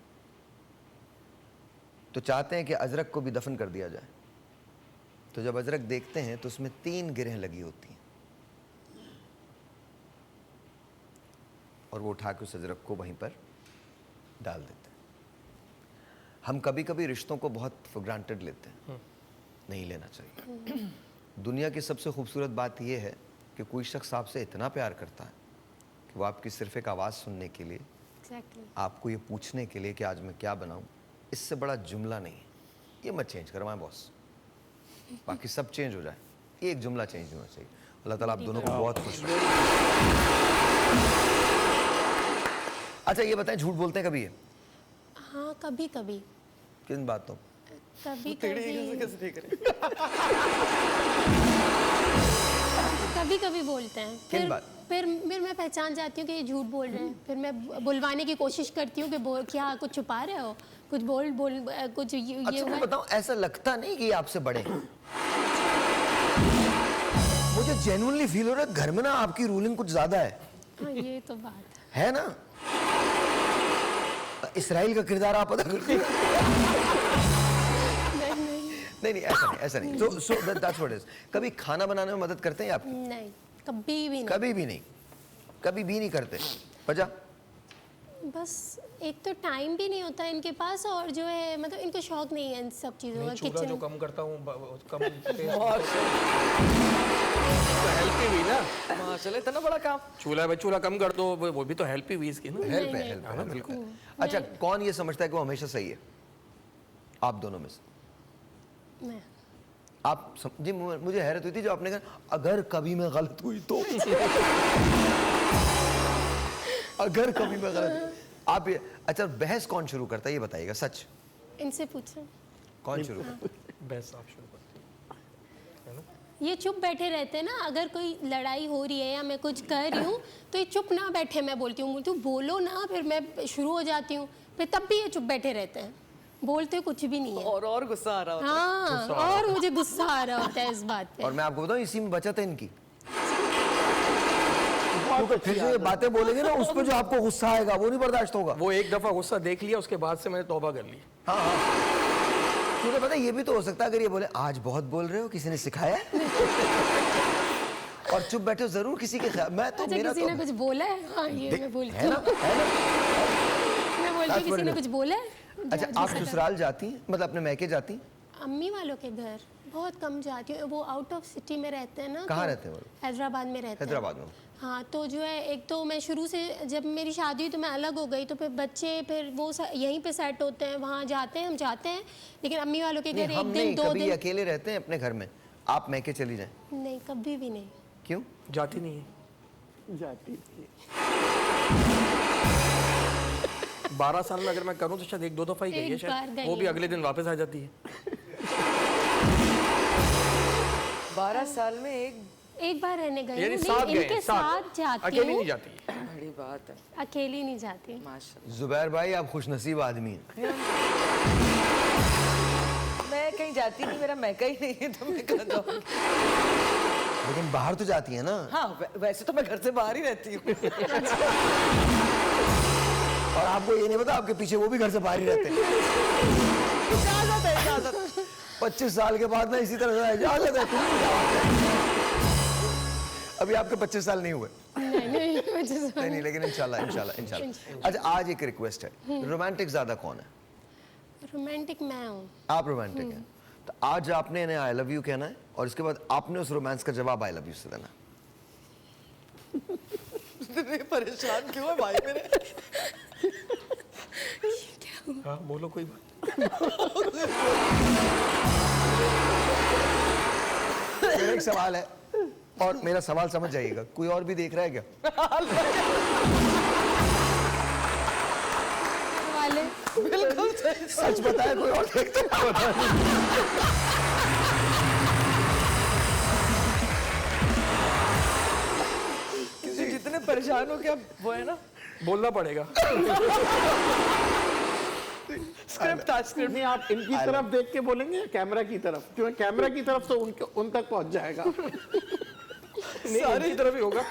तो चाहते हैं कि अजरक को भी दफन कर दिया जाए। तो जब अजरक देखते हैं तो उसमें 3 गिरहें लगी होती हैं और वो उठा के उस अजरक को वहीं पर डाल देते हैं। हम कभी कभी रिश्तों को बहुत फॉर ग्रांटेड लेते हैं, नहीं लेना चाहिए। दुनिया की सबसे खूबसूरत बात यह है कि कोई शख्स आपसे इतना प्यार करता है कि वो आपकी सिर्फ एक आवाज़ सुनने के लिए, एग्जैक्टली। आपको ये पूछने के लिए कि आज मैं क्या बनाऊं, इससे बड़ा जुमला नहीं है। ये मत चेंज करवाएं बॉस, बाकी सब चेंज हो जाए, ये एक जुमला चेंज नहीं होना चाहिए। अल्लाह ताला आप दोनों को बहुत खुश रखे। अच्छा ये बताएं, झूठ बोलते हैं कभी? ये हाँ कभी कभी, किन बातों? कभी टेढ़े कभी से कैसे देख रहे कभी कभी बोलते हैं। किन बात? फिर मैं पहचान जाती हूँ कि ये झूठ बोल रहे हैं। फिर मैं बुलवाने की कोशिश करती हूँ कि क्या कुछ छुपा रहे हो, कुछ बोल कुछ ये अच्छा हुआ मैं है। बताऊं, ऐसा लगता नहीं कि ये आपसे बड़े हैं। मुझे जेन्युइनली फील हो रहा है घर में ना आपकी रूलिंग कुछ ज्यादा है। हाँ ये तो बात है ना? इसराइल का किरदार आप अदा करते हैं। है। नहीं ऐसा नहीं। So that's what is. कभी खाना बनाने में मदद करते हैं आप? नहीं, कभी भी नहीं। कभी भी नहीं करते। वजह? बस एक तो टाइम भी नहीं होता इनके पास, और जो है मतलब इनको शौक नहीं है इन सब चीज़ों का। चूल्हा जो किचन कम करता हूँ कम हेल्प ही हुई ना। माशाल्लाह इतना बड़ा काम। चूल्हा कम कर दो, वो भी तो हेल्प ही हुई इसकी ना। हेल्प है बिल्कुल। अच्छा कौन ये समझता है कि वो हमेशा सही है आप दोनों में से? मैं आप जी मुझे हैरत हुई थी जो आपने कहा अगर कभी मैं गलत हुई तो। अगर कभी मैं गलत हुई। आप ये अच्छा बहस कौन शुरू करता है ये बताइएगा सच? इनसे पूछूं? कौन शुरू करता है? बेस्ट ऑप्शन ये चुप बैठे रहते हैं ना। अगर कोई लड़ाई हो रही है या मैं कुछ कर रही हूँ तो ये चुप ना बैठे, मैं बोलती हूँ तो बोलो ना, फिर मैं शुरू हो जाती हूँ, फिर तब भी ये चुप बैठे रहते हैं, बोलते कुछ भी नहीं है। और गुस्सा आ रहा होता है। हाँ, और मुझे गुस्सा आ रहा होता है इस बात पे। और मैं आपको बताऊं इसी में बचत है इनकी। क्योंकि फिर जो ये बातें बोलेंगे ना उस पर जो आपको गुस्सा आएगा वो नहीं बर्दाश्त होगा। वो एक दफा गुस्सा देख लिया, उसके बाद से मैंने तौबा कर ली। क्योंकि पता है ये भी तो हो सकता है अगर ये बोले आज बहुत बोल रहे हो, किसी ने सिखाया है? और चुप बैठे हो जरूर किसी के ख्याल। मैं तो अच्छा मेरा किसी तो ने कुछ बोला है? हाँ ये मैं बोलती है ना, हूँ। है ना? मैं बोलती हूँ किसी ने कुछ बोला है? अच्छा आप ससुराल जाती हैं, मतलब अपने मैके जाती हैं? अम्मी वालों के घर बहुत कम जाती हूँ। वो आउट ऑफ सिटी में रहते हैं ना। कहाँ तो रहते हैं वो? हैदराबाद में रहते हैं। हैदराबाद में। हाँ तो जो है एक तो मैं शुरू से जब मेरी शादी हुई तो मैं अलग हो गई, तो फिर बच्चे फिर वो यहीं पे सेट होते हैं, वहाँ जाते हैं, हम जाते हैं। लेकिन अम्मी वालों के घर एक दिन दो कभी दिन अकेले रहते हैं अपने घर में, आप मैके चली जाएं? नहीं, कभी भी नहीं। क्यों? जाती नहीं है। जाती थी। 12 साल में अगर मैं करूँ तो शायद 1-2 दफा ही गई है एक बार शायद, गई वो भी है। अगले दिन वापस आ जाती है। 12 साल में एक बार रहने गई यानी हूँ, साथ नहीं, गए, इनके साथ जाती अकेली हूँ। नहीं जाती है। बड़ी बात है। अकेली नहीं जाती। माशाल्लाह। जुबैर भाई आप खुशनसीब आदमी हैं। मैं कहीं जाती नहीं, मेरा मैका ही नहीं है, तो मैं कहाँ जाऊँगी? लेकिन बाहर तो जाती है ना। हाँ वैसे तो मैं घर से बाहर ही रहती हूँ। और आपको ये नहीं पता आपके पीछे वो भी घर से बाहर ही रहते हैं। इजाजत है, इजाजत। 25 साल के बाद ना इसी तरह से इजाजत है, तुम भी जाओ। अभी आपके 25 साल नहीं हुए? नहीं लेकिन इंशाल्लाह। अच्छा आज एक रिक्वेस्ट है, रोमांटिक ज्यादा कौन है? रोमांटिक मैं हूँ। आप रोमांटिक हैं, तो आज आपने इन्हें आई लव यू कहना है और इसके बाद आपने उस रोमांस का जवाब आई लव यू से देना। इतने परेशान क्यों है भाई मेरे? हाँ बोलो कोई बात। मेरा एक सवाल है और मेरा सवाल समझ जाइएगा, कोई और भी देख रहा है क्या? वाले बिल्कुल सही। सच बताया कोई और देखता है? किसी जितने परेशान हो क्या वो है ना, बोलना पड़ेगा। स्क्रिप्ट था स्क्रिप्ट। नहीं आप इनकी तरफ देख के बोलेंगे या कैमरा की तरफ? क्योंकि कैमरा की तरफ तो उन तक पहुंच जाएगा। सारी तरफ ही होगा।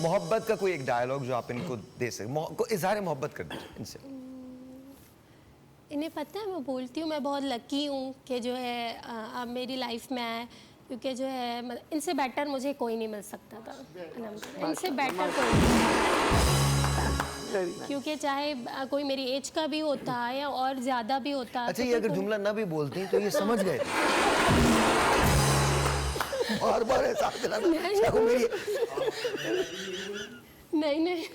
मोहब्बत का कोई एक डायलॉग जो आप इनको दे सके, इजहार मोहब्बत कर दीजिए इनसे। इन्हें पता है मैं बोलती हूँ, मैं बहुत लकी हूँ कि जो है अब मेरी लाइफ में आए, क्योंकि जो है इनसे बेटर मुझे कोई नहीं मिल सकता था। इनसे बेटर कोई नहीं, क्योंकि चाहे कोई मेरी एज का भी होता या और ज़्यादा भी होता। अच्छा, ये अगर जुमला ना भी बोलती तो ये समझ गए बार बार एहसास दिलाना चाहो मेरी। नहीं नहीं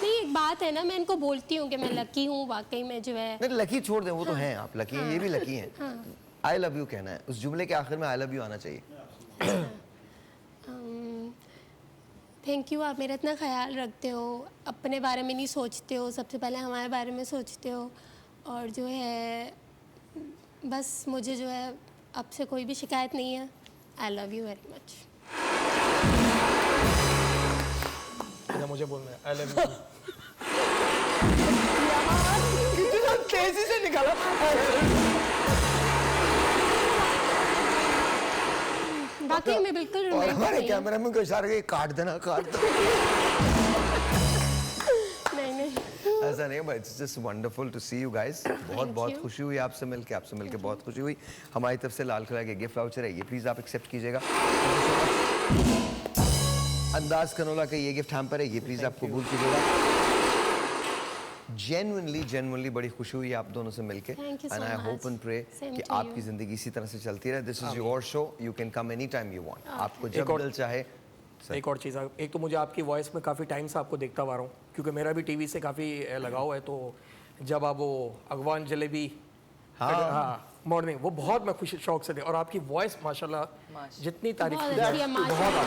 नहीं, एक बात है ना, मैं इनको बोलती हूँ कि मैं लकी हूँ वाकई में जो है। नहीं, लकी छोड़ दें, वो तो हैं, आप लकी हैं, ये भी लकी हैं। आई लव यू कहना है, उस जुमले के आखिर में आई लव यू आना चाहिए। थैंक यू, आप मेरा इतना ख्याल रखते हो, अपने बारे में नहीं सोचते हो, सबसे पहले हमारे बारे में सोचते हो। और जो है बस मुझे जो है आपसे कोई भी शिकायत नहीं है। I love you very much. मुझे बोलना है आई लव यू। इतना तेजी से निकाला। बाकी मैं बिल्कुल और रोमांटिक हमारे नहीं हूँ। कैमरामैन को इशारा किया, काट देना, काट दो। नहीं नहीं, ऐसा नहीं, but it's just wonderful to see you guys. बहुत you. खुशी हुई आपसे मिलके बहुत खुशी हुई। हमारी तरफ से लाल किला के गिफ्ट वाउचर है, ये प्लीज आप एक्सेप्ट कीजिएगा। अंदाज कनोला का ये गिफ्ट हैम्पर है, ये प्लीज आप कबूल कीजिएगा। जेन्युइनली बड़ी खुशी हुई आप दोनों से मिलके। Thank you so and I hope much. And pray Same कि to आपकी you. जिंदगी इसी तरह से चलती रहे। This is your show, you can come any time you want. आपको एक जब और- दिल चाहे। एक और चीज़, एक तो मुझे आपकी वॉइस में काफ़ी टाइम से आपको देखता हुआ रहा हूँ, क्योंकि मेरा भी टीवी से काफ़ी लगाव है। तो जब आप वो अगवान जलेबी, हाँ मॉर्निंग, वो बहुत मैं खुशी शौक से थे। और आपकी वॉइस माशाल्लाह जितनी तारीफ बहुत की अच्छी है, जाए, माशाल्लाह।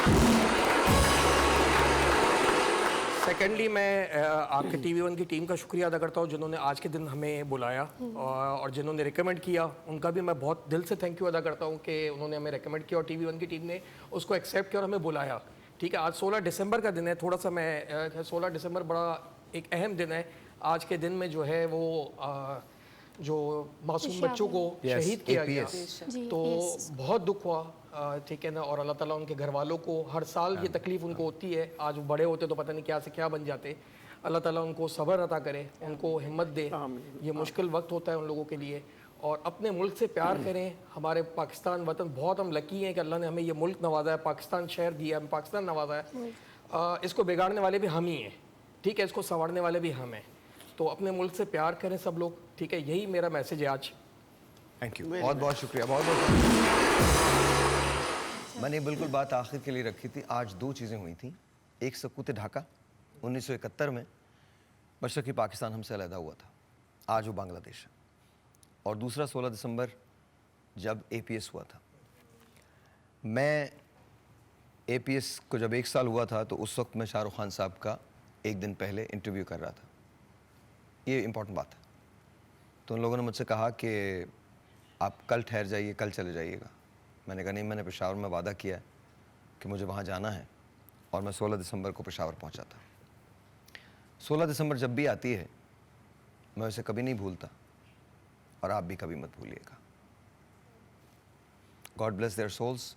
सेकेंडली मैं आपके टीवी वन की टीम का शुक्रिया अदा करता हूँ, जिन्होंने आज के दिन हमें बुलाया और जिन्होंने रिकमेंड किया, उनका भी मैं बहुत दिल से थैंक यू अदा करता हूँ कि उन्होंने हमें रिकमेंड किया और टीवी वन की टीम ने उसको एक्सेप्ट किया और हमें बुलाया। ठीक है, आज 16 दिसंबर का दिन है। थोड़ा सा मैं 16 दिसंबर बड़ा एक अहम दिन है। आज के दिन में जो है वो जो मासूम बच्चों को Yes, शहीद किया गया, APS. जी, तो yes. बहुत दुख हुआ। ठीक है ना। और अल्लाह ताला उनके घर वालों को, हर साल ये तकलीफ उनको होती है, आज वो बड़े होते तो पता नहीं क्या से क्या बन जाते। अल्लाह ताला उनको सब्र अता करे, उनको हिम्मत दे। ये मुश्किल वक्त होता है उन लोगों के लिए। और अपने मुल्क से प्यार करें। हमारे पाकिस्तान वतन, बहुत हम लकी हैं कि अल्लाह ने हमें ये मुल्क नवाजा है, पाकिस्तान शहर दिया है, पाकिस्तान नवाजा है। इसको बिगाड़ने वाले भी हम ही हैं, ठीक है, इसको संवारने वाले भी हम हैं। तो अपने मुल्क से प्यार करें सब लोग, ठीक है, यही मेरा मैसेज है आज। थैंक यू, बहुत शुक्रिया, बहुत शुक्रिया। मैंने बिल्कुल बात आखिर के लिए रखी थी। आज दो चीज़ें हुई थी। एक सकूत ढाका 1971 में मशरक़ी पाकिस्तान हमसे अलहदा हुआ था, आज वो बांग्लादेश है। और दूसरा 16 दिसंबर जब APS हुआ था। मैं APS को जब 1 साल हुआ था तो उस वक्त मैं शाहरुख खान साहब का एक दिन पहले इंटरव्यू कर रहा था। ये इम्पोर्टेंट बात है। तो उन लोगों ने मुझसे कहा कि आप कल ठहर जाइए, कल चले जाइएगा। मैंने कहा नहीं, मैंने पेशावर में वादा किया है कि मुझे वहाँ जाना है। और मैं 16 दिसंबर को पेशावर पहुँचा था। 16 दिसंबर जब भी आती है मैं उसे कभी नहीं भूलता, और आप भी कभी मत भूलिएगा। God bless their souls.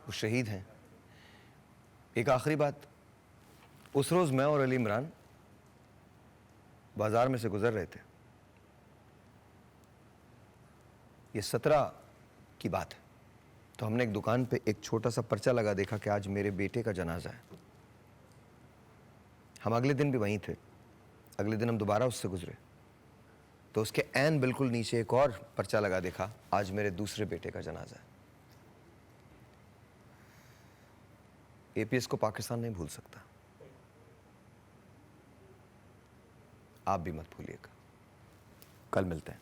वो शहीद हैं। एक आखिरी बात, उस रोज़ मैं और अली इमरान बाज़ार में से गुज़र रहे थे। ये 17 की बात है। तो हमने एक दुकान पे एक छोटा सा पर्चा लगा देखा कि आज मेरे बेटे का जनाजा है। हम अगले दिन भी वहीं थे। अगले दिन हम दोबारा उससे गुजरे तो उसके ऐन बिल्कुल नीचे एक और पर्चा लगा देखा, आज मेरे दूसरे बेटे का जनाजा है। APS को पाकिस्तान नहीं भूल सकता, आप भी मत भूलिएगा। कल मिलते हैं।